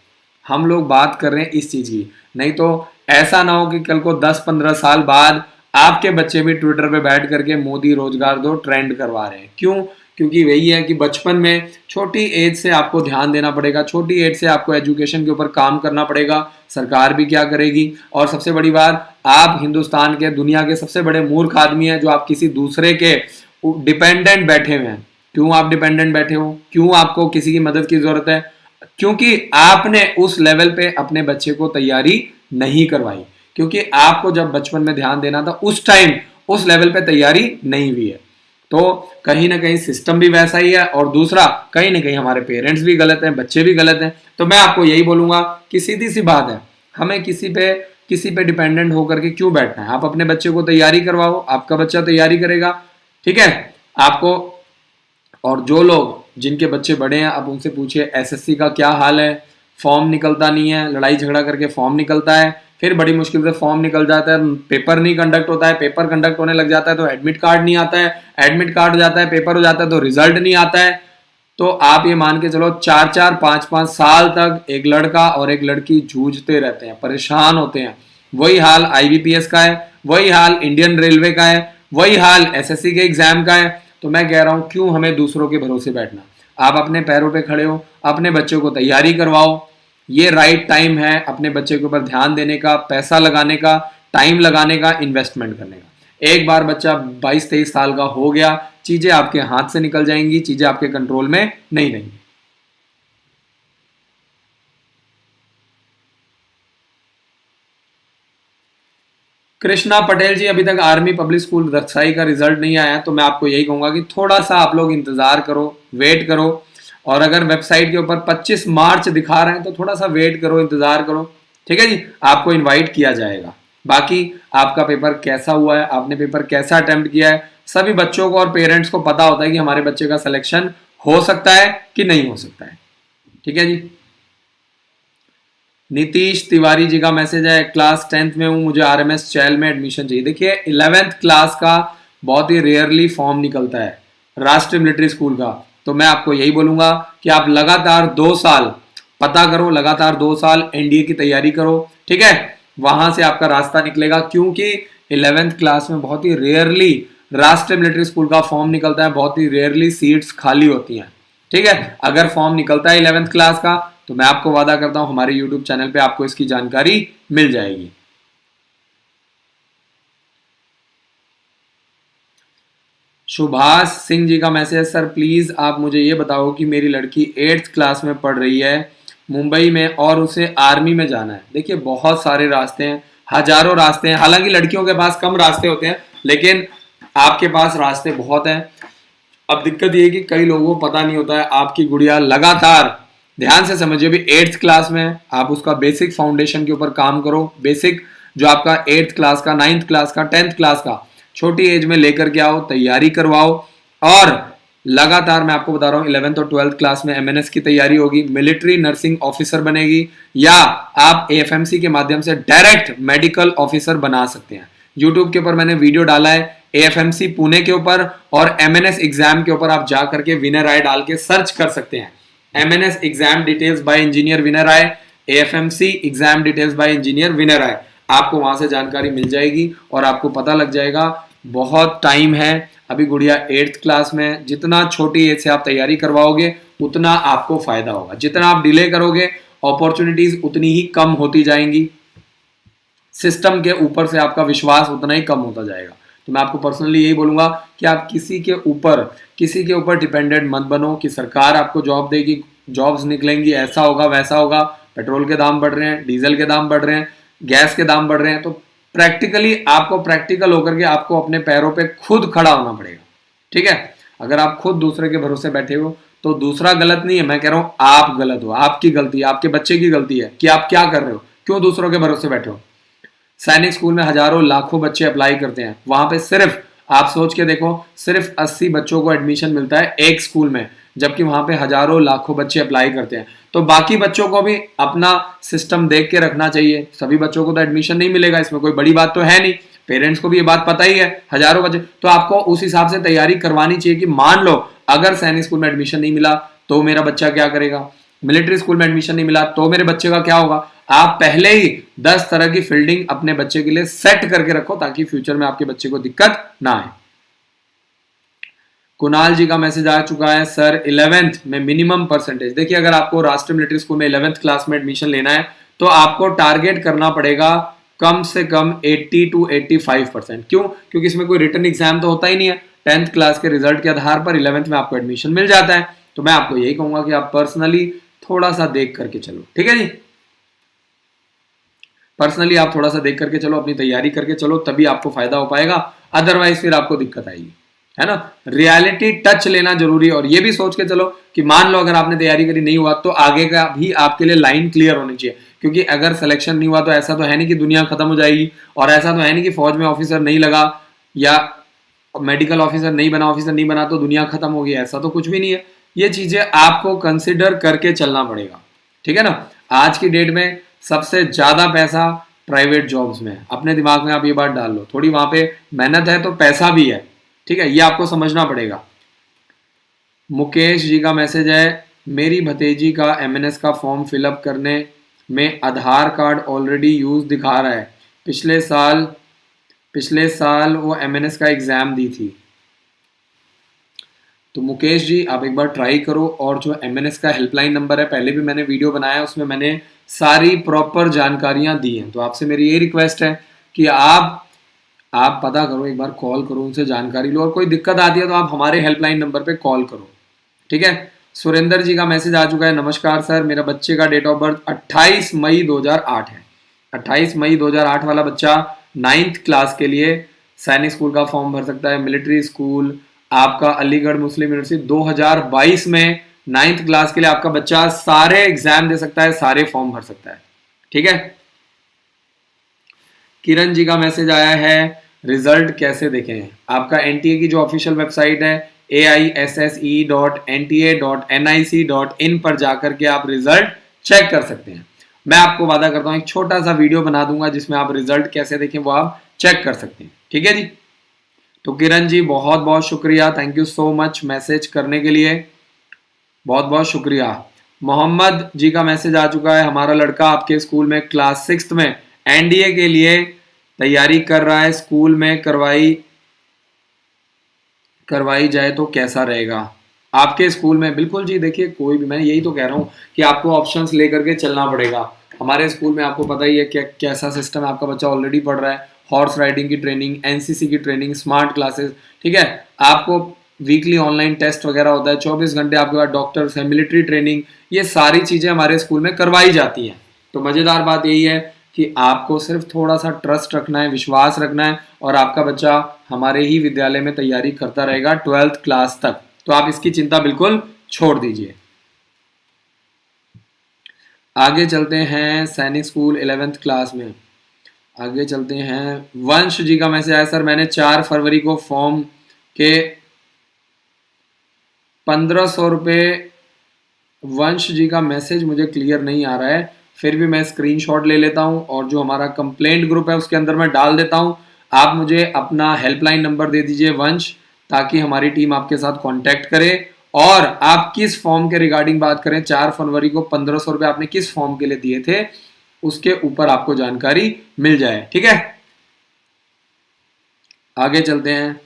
हम लोग बात कर रहे हैं इस चीज की, नहीं तो ऐसा ना हो कि कल को 10-15 साल बाद आपके बच्चे भी ट्विटर पे बैठ करके मोदी रोजगार दो ट्रेंड करवा रहे हैं। क्यों? क्योंकि वही है कि बचपन में छोटी एज से आपको ध्यान देना पड़ेगा, छोटी एज से आपको एजुकेशन के ऊपर काम करना पड़ेगा। सरकार भी क्या करेगी? और सबसे बड़ी बात, आप हिंदुस्तान के, दुनिया के सबसे बड़े मूर्ख आदमी हैं जो आप किसी दूसरे के डिपेंडेंट बैठे हुए हैं। क्यों आप डिपेंडेंट बैठे हो? क्यों आपको किसी की मदद की जरूरत है? क्योंकि आपने उस लेवल पे अपने बच्चे को तैयारी नहीं करवाई, क्योंकि आपको जब बचपन में ध्यान देना था उस टाइम उस लेवल पे तैयारी नहीं हुई है। तो कहीं ना कहीं सिस्टम भी वैसा ही है, और दूसरा कहीं ना कहीं हमारे पेरेंट्स भी गलत हैं, बच्चे भी गलत हैं। तो मैं आपको यही बोलूंगा कि सीधी सी बात है, हमें किसी पे डिपेंडेंट होकर के क्यों बैठना है। आप अपने बच्चे को तैयारी करवाओ, आपका बच्चा तैयारी करेगा, ठीक है। आपको, और जो लोग जिनके बच्चे बड़े हैं आप उनसे पूछिए एसएससी का क्या हाल है, फॉर्म निकलता नहीं है, लड़ाई झगड़ा करके फॉर्म निकलता है, फिर बड़ी मुश्किल से फॉर्म निकल जाता है, पेपर नहीं कंडक्ट होता है, पेपर कंडक्ट होने लग जाता है तो एडमिट कार्ड नहीं आता है, एडमिट कार्ड हो जाता है, पेपर हो जाता है तो रिजल्ट नहीं आता है। तो आप ये मान के चलो 4-4, 5-5 साल तक एक लड़का और एक लड़की जूझते रहते हैं, परेशान होते हैं। वही हाल आईबीपीएस का है, वही हाल इंडियन रेलवे का है, वही हाल एसएससी के एग्जाम का है। तो मैं कह रहा हूं क्यों हमें दूसरों के भरोसे बैठना। आप अपने पैरों पे खड़े हो, अपने बच्चों को तैयारी करवाओ। ये राइट टाइम है अपने बच्चे के ऊपर ध्यान देने का, पैसा लगाने का, टाइम लगाने का, इन्वेस्टमेंट करने का। एक बार बच्चा 22-23 साल का हो गया, चीजें आपके हाथ से निकल जाएंगी, चीजें आपके कंट्रोल में नहीं रहेंगी। कृष्णा पटेल जी, अभी तक आर्मी पब्लिक स्कूल दक्षाई का रिजल्ट नहीं आया, तो मैं आपको यही कहूंगा कि थोड़ा सा आप लोग इंतजार करो, वेट करो। और अगर वेबसाइट के ऊपर 25 मार्च दिखा रहे हैं तो थोड़ा सा वेट करो, इंतजार करो, ठीक है जी। आपको इनवाइट किया जाएगा। बाकी आपका पेपर कैसा हुआ है, आपने पेपर कैसा अटेम्प्ट किया है, सभी बच्चों को और पेरेंट्स को पता होता है कि हमारे बच्चे का सिलेक्शन हो सकता है कि नहीं हो सकता है, ठीक है जी। नीतीश तिवारी जी का मैसेज है, क्लास 10th में हूँ, मुझे आरएमएस चैल में एडमिशन चाहिए। देखिए 11th क्लास का बहुत ही रेयरली फॉर्म निकलता है राष्ट्रीय मिलिट्री स्कूल का। तो मैं आपको यही बोलूंगा कि आप लगातार 2 साल पता करो, लगातार 2 साल एनडीए की तैयारी करो, ठीक है। वहां से आपका रास्ता निकलेगा, क्योंकि 11th क्लास में बहुत ही रेयरली राष्ट्रीय मिलिट्री स्कूल का फॉर्म निकलता है, बहुत ही रेयरली सीट्स खाली होती हैं, ठीक है। अगर फॉर्म निकलता है 11th क्लास का तो मैं आपको वादा करता हूं हमारे YouTube चैनल पे आपको इसकी जानकारी मिल जाएगी। सुभाष सिंह जी का मैसेज, सर प्लीज आप मुझे ये बताओ कि मेरी लड़की 8th क्लास में पढ़ रही है मुंबई में और उसे आर्मी में जाना है। देखिए बहुत सारे रास्ते हैं, हजारों रास्ते हैं। हालांकि लड़कियों के पास कम रास्ते होते हैं, लेकिन आपके पास रास्ते बहुत हैं। अब दिक्कत ये है कि कई लोगों को पता नहीं होता है। आपकी गुड़िया लगातार, ध्यान से समझिए, अभी 8th क्लास में आप उसका बेसिक फाउंडेशन के ऊपर काम करो। बेसिक जो आपका 8th क्लास का, 9th क्लास का, 10th क्लास का छोटी एज में लेकर के आओ, तैयारी करवाओ। और लगातार मैं आपको बता रहा हूं 11th और 12th क्लास में एमएनएस की तैयारी होगी, मिलिट्री नर्सिंग ऑफिसर बनेगी, या आप एएफएमसी के माध्यम से डायरेक्ट मेडिकल ऑफिसर बना सकते हैं। यूट्यूब के ऊपर मैंने वीडियो डाला है एएफएमसी पुणे के ऊपर और एमएनएस एग्जाम के ऊपर, आप जा करके विनर आय डाल के सर्च कर सकते हैं। MNS exam details by engineer winner I, AFMC exam details by engineer winner I, आपको वहां से जानकारी मिल जाएगी और आपको पता लग जाएगा। बहुत टाइम है, अभी गुड़िया 8th क्लास में, जितना छोटी एज से आप तैयारी करवाओगे उतना आपको फायदा होगा। जितना आप डिले करोगे अपॉर्चुनिटीज उतनी ही कम होती जाएंगी, सिस्टम के ऊपर से आपका विश्वास उतना ही कम होता जाएगा। तो मैं आपको पर्सनली यही बोलूंगा कि आप किसी के ऊपर डिपेंडेंट मत बनो कि सरकार आपको जॉब देगी, जॉब्स निकलेंगी, ऐसा होगा वैसा होगा। पेट्रोल के दाम बढ़ रहे हैं, डीजल के दाम बढ़ रहे हैं, गैस के दाम बढ़ रहे हैं। तो प्रैक्टिकली आपको प्रैक्टिकल होकर के आपको अपने पैरों पे खुद खड़ा होना पड़ेगा, ठीक है। अगर आप खुद दूसरे के भरोसे बैठे हो तो दूसरा गलत नहीं है, मैं कह रहा हूं आप गलत हो, आपकी गलती है, आपके बच्चे की गलती है कि आप क्या कर रहे हो, क्यों दूसरों के भरोसे बैठे हो। सैनिक स्कूल में हजारों लाखों बच्चे अप्लाई करते हैं, वहां पे सिर्फ आप सोच के देखो सिर्फ 80 बच्चों को एडमिशन मिलता है एक स्कूल में, जबकि वहां पे हजारों लाखों बच्चे अप्लाई करते हैं। तो बाकी बच्चों को भी अपना सिस्टम देख के रखना चाहिए। सभी बच्चों को तो एडमिशन नहीं मिलेगा, इसमें कोई बड़ी बात तो है नहीं, पेरेंट्स को भी ये बात पता ही है, हजारों बच्चे। तो आपको उस हिसाब से तैयारी करवानी चाहिए कि मान लो अगर सैनिक स्कूल में एडमिशन नहीं मिला तो मेरा बच्चा क्या करेगा, मिलिट्री स्कूल में एडमिशन नहीं मिला तो मेरे बच्चे का क्या होगा। आप पहले ही 10 तरह की फील्डिंग अपने बच्चे के लिए सेट करके रखो ताकि फ्यूचर में आपके बच्चे को दिक्कत ना आए। कुणाल जी का मैसेज आ चुका है, सर 11th में मिनिमम परसेंटेज। देखिए अगर आपको राष्ट्रीय मिलिट्री स्कूल में 11th क्लास में एडमिशन लेना है तो आपको टारगेट करना पड़ेगा कम से कम 80 to 85%। क्यों? क्योंकि इसमें कोई रिटन एग्जाम तो होता ही नहीं है। 10th क्लास के रिजल्ट के आधार पर 11th में आपको एडमिशन मिल जाता है। तो मैं आपको यही कहूंगा कि आप पर्सनली थोड़ा सा देख करके चलो, ठीक है जी। पर्सनली आप थोड़ा सा देख करके चलो, अपनी तैयारी करके चलो, तभी आपको फायदा हो पाएगा, अदरवाइज फिर आपको दिक्कत आएगी। है ना। रियलिटी टच लेना जरूरी है, और ये भी सोच के चलो कि मान लो अगर आपने तैयारी करी नहीं हुआ तो आगे का भी आपके लिए लाइन क्लियर होनी चाहिए, क्योंकि अगर सिलेक्शन नहीं हुआ तो ऐसा तो है नहीं कि दुनिया खत्म हो जाएगी, और ऐसा तो है नहीं कि फौज में ऑफिसर नहीं लगा या मेडिकल ऑफिसर नहीं बना, ऑफिसर नहीं बना तो दुनिया खत्म हो गई, ऐसा तो कुछ भी नहीं है। ये चीजें आपको कंसिडर करके चलना पड़ेगा, ठीक है ना। आज की डेट में सबसे ज्यादा पैसा प्राइवेट जॉब्स में, अपने दिमाग में आप ये बात डाल लो, थोड़ी वहां पे मेहनत है तो पैसा भी है, ठीक है, ये आपको समझना पड़ेगा। मुकेश जी का मैसेज है, मेरी भतीजी का एमएनएस का फॉर्म फिलअप करने में आधार कार्ड ऑलरेडी यूज दिखा रहा है, पिछले साल वो एमएनएस का एग्जाम दी थी। तो मुकेश जी आप एक बार ट्राई करो, और जो एमएनएस का हेल्पलाइन नंबर है, पहले भी मैंने वीडियो बनाया, उसमें मैंने सारी प्रॉपर जानकारियां दी हैं। तो आपसे मेरी ये रिक्वेस्ट है कि आप पता करो, एक बार कॉल करो, उनसे जानकारी लो, और कोई दिक्कत आती है तो आप हमारे हेल्पलाइन नंबर पे कॉल करो, ठीक है। सुरेंद्र जी का मैसेज आ चुका है, नमस्कार सर, मेरा बच्चे का डेट ऑफ बर्थ 28 मई 2008 है। 28 मई 2008 वाला बच्चा 9th क्लास के लिए सैनिक स्कूल का फॉर्म भर सकता है। मिलिट्री स्कूल आपका अलीगढ़ मुस्लिम यूनिवर्सिटी 2022 में 9th क्लास के लिए आपका बच्चा सारे एग्जाम दे सकता है, सारे फॉर्म भर सकता है, ठीक है। किरण जी का मैसेज आया है, रिजल्ट कैसे देखें। आपका एनटीए की जो ऑफिशियल वेबसाइट है aisse.nta.nic.in पर जाकर के आप रिजल्ट चेक कर सकते हैं। मैं आपको वादा करता हूं एक छोटा सा वीडियो बना दूंगा जिसमें आप रिजल्ट कैसे देखें वो आप चेक कर सकते हैं, ठीक है जी। तो किरण जी बहुत बहुत शुक्रिया, thank you so much message करने के लिए, बहुत बहुत शुक्रिया। मोहम्मद जी का मैसेज आ चुका है, हमारा लड़का आपके स्कूल में क्लास 6th में एनडीए के लिए तैयारी कर रहा है, स्कूल में करवाई जाए तो कैसा रहेगा आपके स्कूल में। बिल्कुल जी, देखिए कोई भी, मैं यही तो कह रहा हूँ कि आपको ऑप्शंस लेकर के चलना पड़ेगा। हमारे स्कूल में आपको पता ही है कैसा सिस्टम है, आपका बच्चा ऑलरेडी पढ़ रहा है, हॉर्स राइडिंग की ट्रेनिंग, एनसीसी की ट्रेनिंग, स्मार्ट क्लासेस, ठीक है। आपको वीकली ऑनलाइन टेस्ट वगैरह होता है, 24 घंटे आपके पास डॉक्टर्स हैं, मिलिट्री ट्रेनिंग, ये सारी चीज़ें हमारे स्कूल में करवाई जाती हैं। तो मज़ेदार बात यही है कि आपको सिर्फ थोड़ा सा ट्रस्ट रखना है, विश्वास रखना है, और आपका बच्चा हमारे ही विद्यालय में तैयारी करता रहेगा 12th क्लास तक। तो आप इसकी चिंता बिल्कुल छोड़ दीजिए। आगे चलते हैं सैनिक स्कूल 11th क्लास में, आगे चलते हैं। वंश जी का मैसेज आया, सर मैंने 4 फरवरी को फॉर्म के 1500 रुपये। वंश जी का मैसेज मुझे क्लियर नहीं आ रहा है, फिर भी मैं स्क्रीनशॉट ले लेता हूं और जो हमारा कंप्लेंट ग्रुप है उसके अंदर मैं डाल देता हूं। आप मुझे अपना हेल्पलाइन नंबर दे दीजिए वंश, ताकि हमारी टीम आपके साथ कांटेक्ट करे, और आप किस फॉर्म के रिगार्डिंग बात करें, 4 फरवरी को 1500 रुपये आपने किस फॉर्म के लिए दिए थे, उसके ऊपर आपको जानकारी मिल जाए, ठीक है। आगे चलते हैं,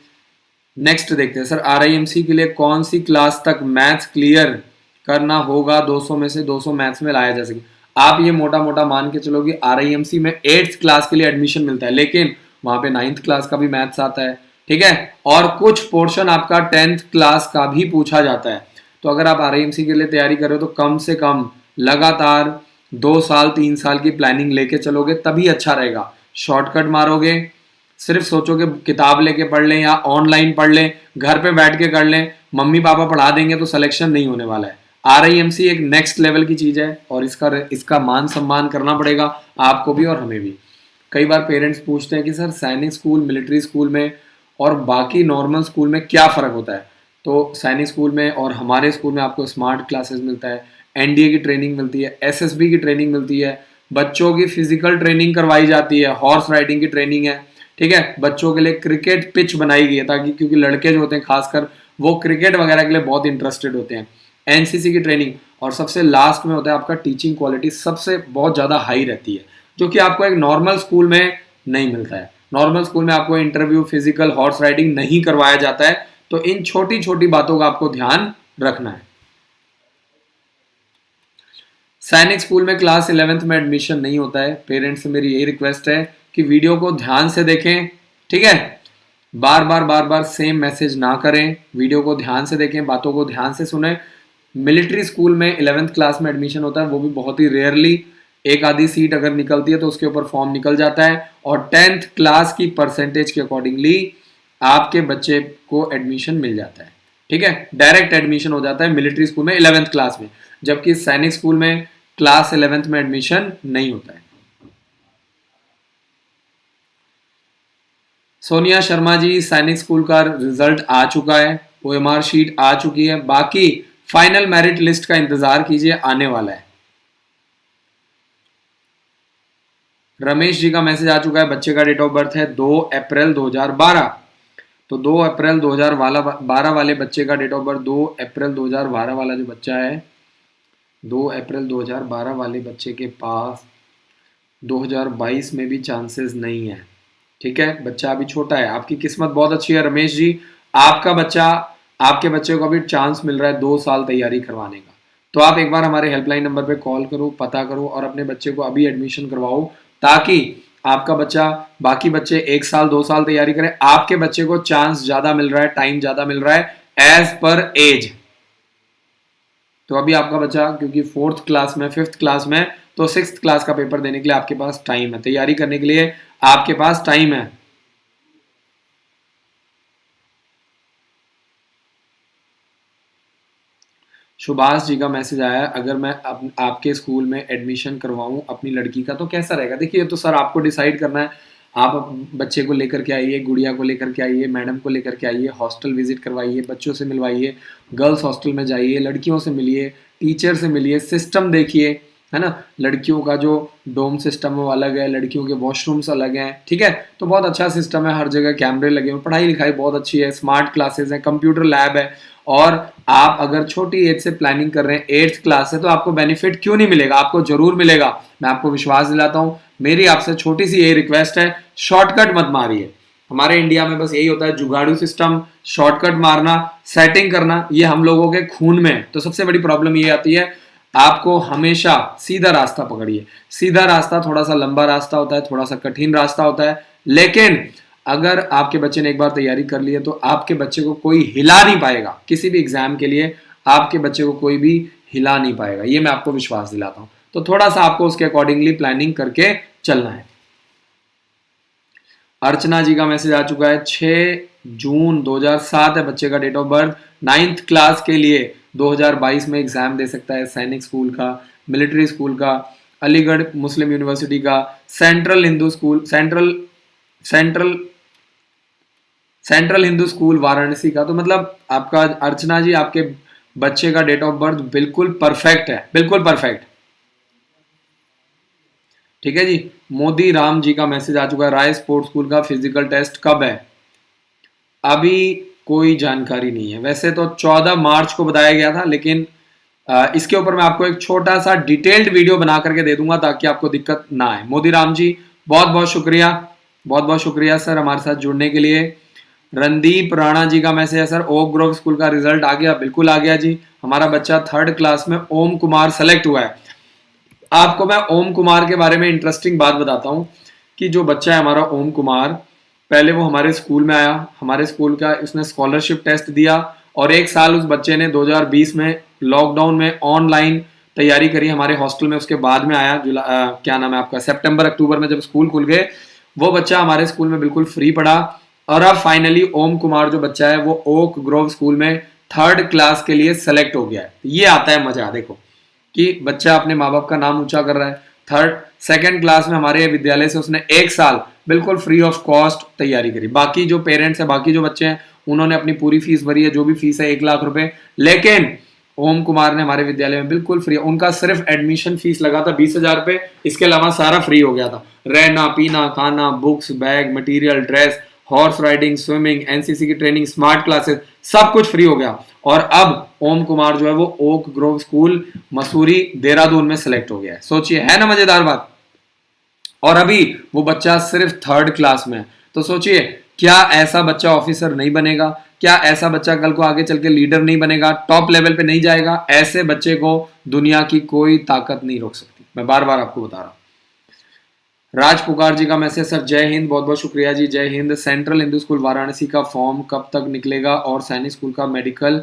नेक्स्ट देखते हैं। सर आरआईएमसी के लिए कौन सी क्लास तक मैथ्स क्लियर करना होगा, 200 में से 200 मैथ्स में लाया जा सके। आप ये मोटा मोटा मान के चलो कि आरआईएमसी में 8th क्लास के लिए एडमिशन मिलता है, लेकिन वहां पे 9th क्लास का भी मैथ्स आता है, ठीक है, और कुछ पोर्शन आपका 10th क्लास का भी पूछा जाता है। तो अगर आप आरआईएमसी के लिए तैयारी कर रहे हो तो कम से कम लगातार 2 साल 3 साल की प्लानिंग लेके चलोगे तभी अच्छा रहेगा। शॉर्टकट मारोगे, सिर्फ सोचोगे किताब लेके पढ़ लें या ऑनलाइन पढ़ लें, घर पे बैठ के कर लें, मम्मी पापा पढ़ा देंगे, तो सिलेक्शन नहीं होने वाला है। आरआईएमसी एक नेक्स्ट लेवल की चीज है, और इसका मान सम्मान करना पड़ेगा आपको भी और हमें भी। कई बार पेरेंट्स पूछते हैं कि सर सैनिक स्कूल, मिलिट्री स्कूल में और बाकी नॉर्मल स्कूल में क्या फ़र्क होता है। तो सैनिक स्कूल में और हमारे स्कूल में आपको स्मार्ट क्लासेस मिलता है, एनडीए की ट्रेनिंग मिलती है, एसएसबी की ट्रेनिंग मिलती है, बच्चों की फिजिकल ट्रेनिंग करवाई जाती है, हॉर्स राइडिंग की ट्रेनिंग है, ठीक है। बच्चों के लिए क्रिकेट पिच बनाई गई है, ताकि क्योंकि लड़के जो होते हैं खासकर वो क्रिकेट वगैरह के लिए बहुत इंटरेस्टेड होते हैं। एनसीसी की ट्रेनिंग, और सबसे लास्ट में होता है आपका टीचिंग क्वालिटी, सबसे बहुत ज़्यादा हाई रहती है, जो कि आपको एक नॉर्मल स्कूल में नहीं मिलता है। नॉर्मल स्कूल में आपको इंटरव्यू, फिजिकल, हॉर्स राइडिंग नहीं करवाया जाता है। तो इन छोटी छोटी बातों का आपको ध्यान रखना है। सैनिक स्कूल में क्लास 11th में एडमिशन नहीं होता है। पेरेंट्स से मेरी यही रिक्वेस्ट है कि वीडियो को ध्यान से देखें, ठीक है, बार बार सेम मैसेज ना करें, वीडियो को ध्यान से देखें, बातों को ध्यान से सुने। मिलिट्री स्कूल में 11th क्लास में एडमिशन होता है, वो भी बहुत ही रेयरली, एक आधी सीट अगर निकलती है तो उसके ऊपर फॉर्म निकल जाता है, और 10th क्लास की परसेंटेज के अकॉर्डिंगली आपके बच्चे को एडमिशन मिल जाता है। ठीक है, डायरेक्ट एडमिशन हो जाता है मिलिट्री स्कूल में 11th क्लास में, जबकि सैनिक स्कूल में क्लास 11th में एडमिशन नहीं होता है। सोनिया शर्मा जी, सैनिक स्कूल का रिजल्ट आ चुका है, ओएमआर शीट आ चुकी है, बाकी फाइनल मेरिट लिस्ट का इंतजार कीजिए, आने वाला है। रमेश जी का मैसेज आ चुका है, बच्चे का डेट ऑफ बर्थ है 2 अप्रैल 2012। तो 2 अप्रैल 2012 वाले बच्चे का डेट ऑफ बर्थ, 2 अप्रैल 2012 वाला जो बच्चा है, 2 अप्रैल 2012 वाले बच्चे के पास 2022 में भी चांसेस नहीं है। ठीक है, बच्चा अभी छोटा है। आपकी किस्मत बहुत अच्छी है रमेश जी, आपका बच्चा, आपके बच्चे को अभी चांस मिल रहा है 2 साल तैयारी करवाने का। तो आप एक बार हमारे हेल्पलाइन नंबर पे कॉल करो, पता करो और अपने बच्चे को अभी एडमिशन करवाओ, ताकि आपका बच्चा, बाकी बच्चे 1 साल 2 साल तैयारी करें, आपके बच्चे को चांस ज्यादा मिल रहा है, टाइम ज्यादा मिल रहा है एज पर एज। तो अभी आपका बच्चा क्योंकि 4th क्लास में, 5th क्लास में, तो 6th क्लास का पेपर देने के लिए आपके पास टाइम है, तैयारी करने के लिए आपके पास टाइम है। सुभाष जी का मैसेज आया, अगर मैं आपके स्कूल में एडमिशन करवाऊं अपनी लड़की का तो कैसा रहेगा। देखिए, तो सर आपको डिसाइड करना है। आप बच्चे को लेकर के आइए, गुड़िया को लेकर के आइए, मैडम को लेकर के आइए, हॉस्टल विजिट करवाइए, बच्चों से मिलवाइए, गर्ल्स हॉस्टल में जाइए, लड़कियों से मिलिए, टीचर से मिलिए, सिस्टम देखिए, है ना। लड़कियों का जो डोम सिस्टम है वो अलग है, लड़कियों के वॉशरूम्स अलग हैं। ठीक है, तो बहुत अच्छा सिस्टम है, हर जगह कैमरे लगे हुए, पढ़ाई लिखाई बहुत अच्छी है, स्मार्ट क्लासेस हैं, कंप्यूटर लैब है। और आप अगर छोटी एज से प्लानिंग कर रहे हैं, 8th क्लास से, तो आपको बेनिफिट क्यों नहीं मिलेगा, आपको जरूर मिलेगा। मैं आपको विश्वास दिलाता हूं। मेरी आपसे छोटी सी यही रिक्वेस्ट है, शॉर्टकट मत मारिए। हमारे इंडिया में बस यही होता है, जुगाड़ू सिस्टम, शॉर्टकट मारना, सेटिंग करना, ये हम लोगों के खून में है। तो सबसे बड़ी प्रॉब्लम ये आती है, आपको हमेशा सीधा रास्ता पकड़िए। सीधा रास्ता थोड़ा सा लंबा रास्ता होता है, थोड़ा सा कठिन रास्ता होता है, लेकिन अगर आपके बच्चे ने एक बार तैयारी कर ली है तो आपके बच्चे को कोई हिला नहीं पाएगा। किसी भी एग्जाम के लिए आपके बच्चे को कोई भी हिला नहीं पाएगा, ये मैं आपको विश्वास दिलाता हूं। तो थोड़ा सा आपको उसके अकॉर्डिंगली प्लानिंग करके चलना है। अर्चना जी का मैसेज आ चुका है, 6 जून 2007 है बच्चे का date of birth, 9th class के लिए 2022 में एग्जाम दे सकता है, सैनिक स्कूल का, मिलिट्री स्कूल का, अलीगढ़ मुस्लिम यूनिवर्सिटी का, central Hindu school, central Hindu school Varanasi का। तो मतलब आपका अर्चना जी, आपके बच्चे का डेट ऑफ बर्थ बिल्कुल परफेक्ट है, बिल्कुल परफेक्ट। ठीक है जी। मोदी राम जी का मैसेज आ चुका है, राय स्पोर्ट्स स्कूल का फिजिकल टेस्ट कब है। अभी कोई जानकारी नहीं है। वैसे तो 14 मार्च को बताया गया था, लेकिन इसके ऊपर मैं आपको एक छोटा सा डिटेल्ड वीडियो बना करके दे दूंगा ताकि आपको दिक्कत ना आए। मोदी राम जी, बहुत बहुत शुक्रिया, बहुत बहुत शुक्रिया सर हमारे साथ जुड़ने के लिए। रणदीप राणा जी का मैसेज है, सर ओक ग्रोव स्कूल का रिजल्ट आ गया। बिल्कुल आ गया जी, हमारा बच्चा 3rd क्लास में ओम कुमार सेलेक्ट हुआ है। आपको मैं ओम कुमार के बारे में इंटरेस्टिंग बात बताता हूँ कि जो बच्चा है हमारा ओम कुमार, पहले वो हमारे स्कूल में आया, हमारे स्कूल का उसने स्कॉलरशिप टेस्ट दिया, और 1 साल उस बच्चे ने 2020 में लॉकडाउन में ऑनलाइन तैयारी करी हमारे हॉस्टल में। उसके बाद में आया क्या नाम है आपका, सितंबर अक्टूबर में जब स्कूल खुल गए, वो बच्चा हमारे स्कूल में बिल्कुल फ्री पढ़ा, और अब फाइनली ओम कुमार जो बच्चा है वो ओक ग्रोव स्कूल में 3rd क्लास के लिए सेलेक्ट हो गया है। ये आता है मजा, देखो कि बच्चा अपने माँ बाप का नाम ऊंचा कर रहा है। 2nd क्लास में हमारे विद्यालय से उसने 1 साल बिल्कुल फ्री ऑफ कॉस्ट तैयारी करी। बाकी जो पेरेंट्स है, बाकी जो बच्चे हैं, उन्होंने अपनी पूरी फीस भरी है, जो भी फीस है 1 लाख रुपए, लेकिन ओम कुमार ने हमारे विद्यालय में बिल्कुल फ्री, उनका सिर्फ एडमिशन फीस लगा था 20,000 रुपए, इसके अलावा सारा फ्री हो गया था। रहना, पीना, खाना, books, bag, material, dress, horse riding, swimming, NCC की ट्रेनिंग, स्मार्ट क्लासेस, सब कुछ फ्री हो गया। और अब ओम कुमार जो है वो Oak Grove school Mussoorie Dehradun में सेलेक्ट हो गया है। सोचिए, है ना मजेदार बात। और अभी वो बच्चा सिर्फ 3rd क्लास में है। तो सोचिए, क्या ऐसा बच्चा ऑफिसर नहीं बनेगा? क्या ऐसा बच्चा कल को आगे चल के लीडर नहीं बनेगा, टॉप लेवल पे नहीं जाएगा? ऐसे बच्चे को दुनिया की कोई ताकत नहीं रोक सकती, मैं बार बार आपको बता रहा हूं। राज पुकार जी का मैसेज, सर जय हिंद, बहुत बहुत शुक्रिया जी, जय हिंद। सेंट्रल हिंदू स्कूल वाराणसी का फॉर्म कब तक निकलेगा और सैनिक स्कूल का मेडिकल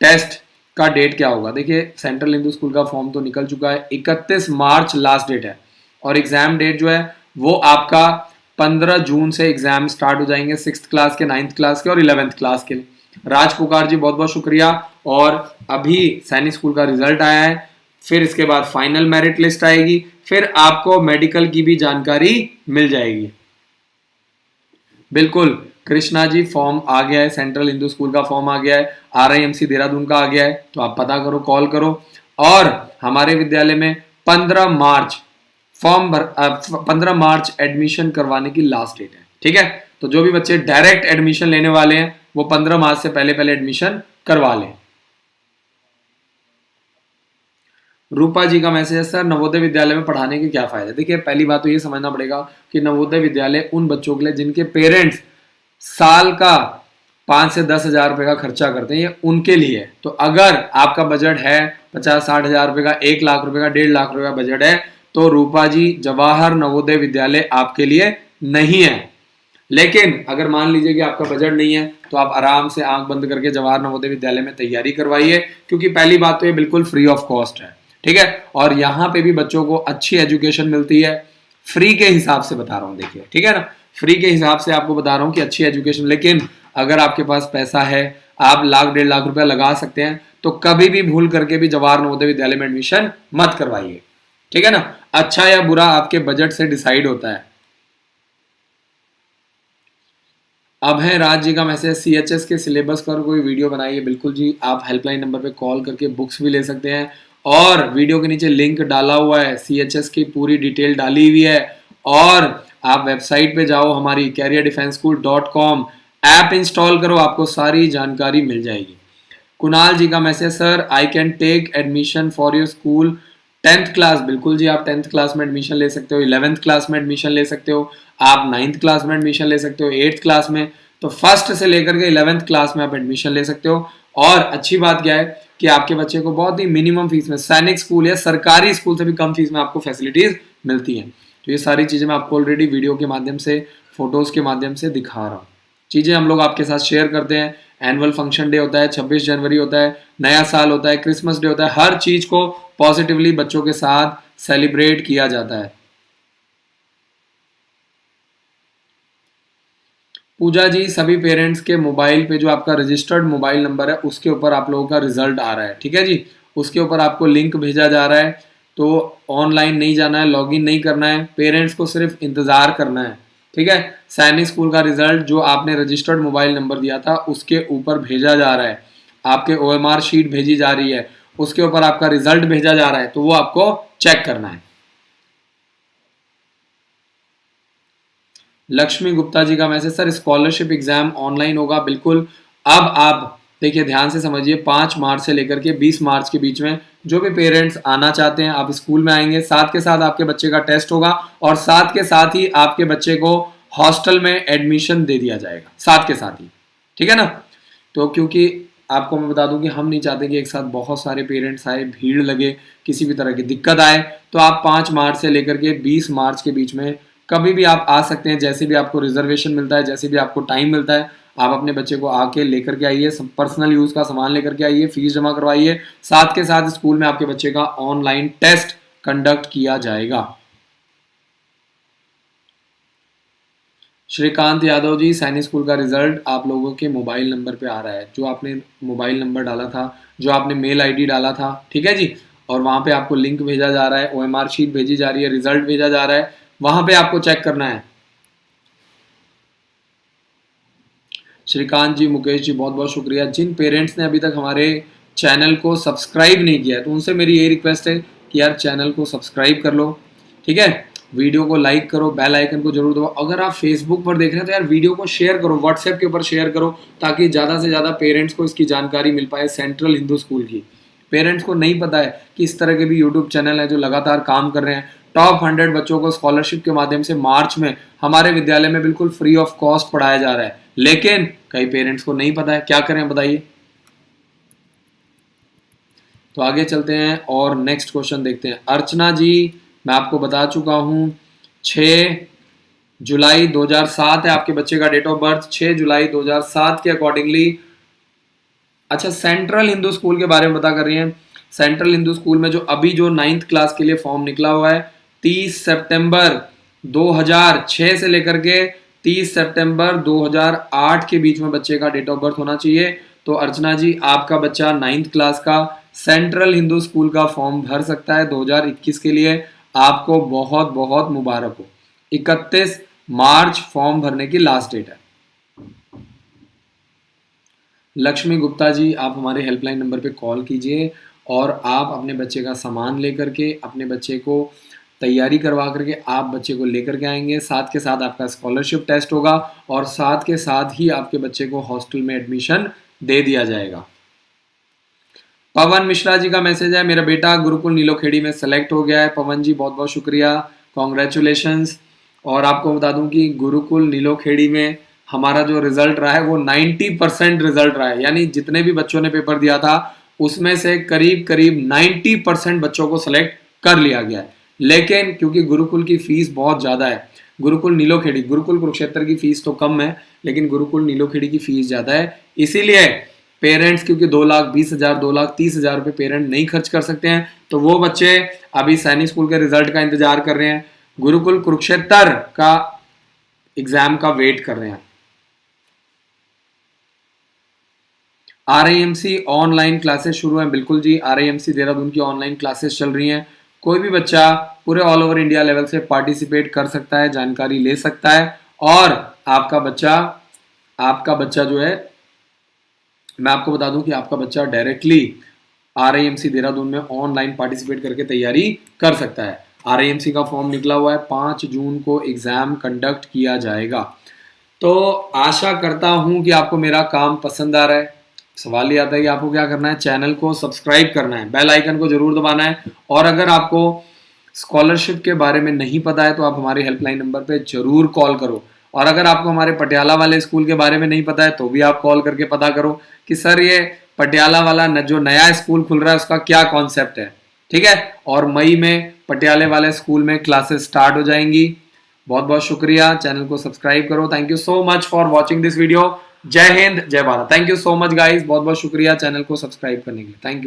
टेस्ट का डेट क्या होगा? देखिए, सेंट्रल हिंदू स्कूल का फॉर्म तो निकल चुका है, 31 मार्च लास्ट डेट है, और एग्जाम डेट जो है वो आपका 15 जून से एग्जाम स्टार्ट हो जाएंगे 6th क्लास के, 9th क्लास के और 11th क्लास के लिए। राज पुकार जी बहुत बहुत शुक्रिया। और अभी सैनिक स्कूल का रिजल्ट आया है, फिर इसके बाद फाइनल मेरिट लिस्ट आएगी, फिर आपको मेडिकल की भी जानकारी मिल जाएगी। बिल्कुल कृष्णा जी, फॉर्म आ गया है, सेंट्रल हिंदू स्कूल का फॉर्म आ गया है, RIMC देहरादून का आ गया है, तो आप पता करो, कॉल करो। और हमारे विद्यालय में 15 मार्च 15 मार्च एडमिशन करवाने की लास्ट डेट है, ठीक है। तो जो भी बच्चे डायरेक्ट एडमिशन लेने वाले हैं वो 15 मार्च से पहले पहले एडमिशन करवा लें। रूपा जी का मैसेज है, सर नवोदय विद्यालय में पढ़ाने के क्या फायदे। देखिए पहली बात तो ये समझना पड़ेगा कि नवोदय विद्यालय उन बच्चों के लिए जिनके पेरेंट्स साल का 5 से 10 हजार रुपए का खर्चा करते हैं, ये उनके लिए। तो अगर आपका बजट है 50-60 हजार रुपए का, 1 लाख रुपए का, 1.5 लाख रुपए का बजट है, तो रूपा जी जवाहर नवोदय विद्यालय आपके लिए नहीं है। लेकिन अगर मान लीजिए कि आपका बजट नहीं है तो आप आराम से आंख बंद करके जवाहर नवोदय विद्यालय में तैयारी करवाइए, क्योंकि पहली बात तो ये बिल्कुल फ्री ऑफ कॉस्ट है, ठीक है। और यहाँ पे भी बच्चों को अच्छी एजुकेशन मिलती है, फ्री के हिसाब से बता रहा हूँ, देखिए ठीक है ना, फ्री के हिसाब से आपको बता रहा हूँ कि अच्छी एजुकेशन। लेकिन अगर आपके पास पैसा है, आप 1-1.5 लाख रुपया लगा सकते हैं, तो कभी भी भूल करके भी जवाहर नवोदय विद्यालय में एडमिशन मत करवाइए, ठीक है ना। अच्छा या बुरा आपके बजट से डिसाइड होता है। अब है राज जी का मैसेज, CHS के सिलेबस पर कोई वीडियो बनाइए। बिल्कुल जी, आप हेल्पलाइन नंबर पे कॉल करके बुक्स भी ले सकते हैं, और वीडियो के नीचे लिंक डाला हुआ है, CHS की पूरी डिटेल डाली हुई है। और आप वेबसाइट पे जाओ हमारी careerdefenseschool.com, ऐप इंस्टॉल करो, आपको सारी जानकारी मिल जाएगी। कुणाल जी का message, sir I can take admission for your school 10th class. बिल्कुल जी, आप 10th क्लास में एडमिशन ले सकते हो, 11th क्लास में एडमिशन ले सकते हो, आप 9th क्लास में एडमिशन ले सकते हो, 8th क्लास में। तो फर्स्ट से लेकर के 11th क्लास में आप एडमिशन ले सकते हो। और अच्छी बात क्या है कि आपके बच्चे को बहुत ही मिनिमम फीस में सैनिक स्कूल या सरकारी स्कूल से भी कम फीस में आपको फैसिलिटीज मिलती हैं। तो ये सारी चीज़ें मैं आपको ऑलरेडी वीडियो के माध्यम से, फोटोज़ के माध्यम से दिखा रहा हूँ। चीज़ें हम लोग आपके साथ शेयर करते हैं। एनुअल फंक्शन डे होता है, 26 जनवरी होता है, नया साल होता है, क्रिसमस डे होता है, हर चीज़ को पॉजिटिवली बच्चों के साथ सेलिब्रेट किया जाता है। पूजा जी, सभी पेरेंट्स के मोबाइल पे जो आपका रजिस्टर्ड मोबाइल नंबर है उसके ऊपर आप लोगों का रिजल्ट आ रहा है, ठीक है जी। उसके ऊपर आपको लिंक भेजा जा रहा है, तो ऑनलाइन नहीं जाना है, लॉगिन नहीं करना है, पेरेंट्स को सिर्फ इंतज़ार करना है, ठीक है। सैनिक स्कूल का रिजल्ट जो आपने रजिस्टर्ड मोबाइल नंबर दिया था उसके ऊपर भेजा जा रहा है, आपके OMR शीट भेजी जा रही है, उसके ऊपर आपका रिजल्ट भेजा जा रहा है, तो वो आपको चेक करना है। लक्ष्मी गुप्ता जी का message, sir scholarship exam online होगा। बिल्कुल। अब आप देखिए ध्यान से समझिए, 5 मार्च से लेकर के 20 मार्च के बीच में जो भी पेरेंट्स आना चाहते हैं आप स्कूल में आएंगे, साथ के साथ आपके बच्चे का टेस्ट होगा, और साथ के साथ ही आपके बच्चे को हॉस्टल में एडमिशन दे दिया जाएगा, साथ के साथ ही, ठीक है ना। तो क्योंकि आपको मैं बता दूं कि हम नहीं चाहते कि एक साथ बहुत सारे पेरेंट्स आए, भीड़ लगे, किसी भी तरह की दिक्कत आए, तो आप 5 मार्च से लेकर के 20 मार्च के बीच में कभी भी आप आ सकते हैं। जैसे भी आपको रिजर्वेशन मिलता है, जैसे भी आपको टाइम मिलता है, आप अपने बच्चे को आके लेकर के आइए, पर्सनल यूज़ का सामान लेकर के आइए, फीस जमा करवाइए, साथ के साथ स्कूल में आपके बच्चे का ऑनलाइन टेस्ट कंडक्ट किया जाएगा। श्रीकांत यादव जी, सैनिक स्कूल का रिजल्ट आप लोगों के मोबाइल नंबर पे आ रहा है, जो आपने मोबाइल नंबर डाला था, जो आपने मेल ID डाला था, ठीक है जी, और वहाँ पे आपको लिंक भेजा जा रहा है, OMR शीट भेजी जा रही है, रिजल्ट भेजा जा रहा है, वहाँ पे आपको चेक करना है। श्रीकांत जी, मुकेश जी, बहुत बहुत शुक्रिया। जिन पेरेंट्स ने अभी तक हमारे चैनल को सब्सक्राइब नहीं किया है, तो उनसे मेरी यही रिक्वेस्ट है कि यार चैनल को सब्सक्राइब कर लो, ठीक है, वीडियो को लाइक करो, बेल आइकन को जरूर दो। अगर आप फेसबुक पर देख रहे हैं तो यार वीडियो को शेयर करो, व्हाट्सएप के ऊपर शेयर करो, ताकि ज़्यादा से ज़्यादा पेरेंट्स को इसकी जानकारी मिल पाए। सेंट्रल हिंदू स्कूल की पेरेंट्स को नहीं पता है कि इस तरह के भी यूट्यूब चैनल हैं जो लगातार काम कर रहे हैं। टॉप 100 बच्चों को स्कॉलरशिप के माध्यम से मार्च में हमारे विद्यालय में बिल्कुल फ्री ऑफ कॉस्ट पढ़ाया जा रहा है, लेकिन कई पेरेंट्स को नहीं पता है। क्या करें बताइए। तो आगे चलते हैं और नेक्स्ट क्वेश्चन देखते हैं। अर्चना जी, मैं आपको बता चुका हूं 6 जुलाई 2007 है आपके बच्चे का डेट ऑफ बर्थ। 6 जुलाई 2007 के अकॉर्डिंगली। अच्छा, सेंट्रल हिंदू स्कूल के बारे में बता कर रही हैं। सेंट्रल हिंदू स्कूल में जो अभी जो 9th क्लास के लिए फॉर्म निकला हुआ है, 30 सितंबर 2006 से लेकर के 30 सितंबर 2008 के बीच में बच्चे का डेट ऑफ बर्थ होना चाहिए। तो अर्चना जी, आपका बच्चा 9th क्लास का सेंट्रल हिंदू स्कूल का फॉर्म भर सकता है 2021 के लिए। आपको बहुत बहुत मुबारक हो। 31 मार्च फॉर्म भरने की लास्ट डेट है। लक्ष्मी गुप्ता जी, आप हमारे हेल्पलाइन नंबर पे कॉल कीजिए और आप अपने बच्चे का सामान लेकर के, अपने बच्चे को तैयारी करवा करके आप बच्चे को लेकर के आएंगे। साथ के साथ आपका स्कॉलरशिप टेस्ट होगा और साथ के साथ ही आपके बच्चे को हॉस्टल में एडमिशन दे दिया जाएगा। पवन मिश्रा जी का मैसेज है, मेरा बेटा गुरुकुल नीलोखेड़ी में सेलेक्ट हो गया है। पवन जी, बहुत बहुत शुक्रिया, कॉन्ग्रेचुलेशंस। और आपको बता दूं कि गुरुकुल नीलोखेड़ी में हमारा जो रिजल्ट रहा है वो 90% रिजल्ट रहा है, यानी जितने भी बच्चों ने पेपर दिया था उसमें से करीब करीब 90% बच्चों को सेलेक्ट कर लिया गया है। लेकिन क्योंकि गुरुकुल की फीस बहुत ज़्यादा है, गुरुकुल नीलोखेड़ी, गुरुकुल कुरुक्षेत्र की फीस तो कम है लेकिन गुरुकुल नीलोखेड़ी की फीस ज़्यादा है, इसीलिए पेरेंट्स, क्योंकि 2,20,000 2,30,000 रुपये पेरेंट नहीं खर्च कर सकते हैं, तो वो बच्चे अभी सैनिक स्कूल के रिजल्ट का इंतजार कर रहे हैं, गुरुकुल कुरुक्षेत्र का एग्जाम का वेट कर रहे हैं। RIMC ऑनलाइन क्लासेस शुरू हैं। बिल्कुल जी, RIMC देहरादून की ऑनलाइन क्लासेस चल रही हैं। कोई भी बच्चा पूरे ऑल ओवर इंडिया लेवल से पार्टिसिपेट कर सकता है, जानकारी ले सकता है और आपका बच्चा जो है, मैं आपको बता दूं कि आपका बच्चा डायरेक्टली RIMC देहरादून में ऑनलाइन पार्टिसिपेट करके तैयारी कर सकता है। RIMC का फॉर्म निकला हुआ है, 5 जून को एग्जाम कंडक्ट किया जाएगा। तो आशा करता हूं कि आपको मेरा काम पसंद आ रहा है। सवाल ये आता है कि आपको क्या करना है, चैनल को सब्सक्राइब करना है, बेल आइकन को जरूर दबाना है और अगर आपको स्कॉलरशिप के बारे में नहीं पता है तो आप हमारे हेल्पलाइन नंबर पे जरूर कॉल करो। और अगर आपको हमारे पटियाला वाले स्कूल के बारे में नहीं पता है तो भी आप कॉल करके पता करो कि सर ये पटियाला वाला जो नया स्कूल खुल रहा है उसका क्या कॉन्सेप्ट है। ठीक है, और मई में पटियाले वाले स्कूल में क्लासेस स्टार्ट हो जाएंगी। बहुत बहुत शुक्रिया, चैनल को सब्सक्राइब करो। Thank you so much for watching this video. जय हिंद, जय Bharat. Thank you so much guys, बहुत बहुत शुक्रिया चैनल को सब्सक्राइब करने के लिए। Thank you.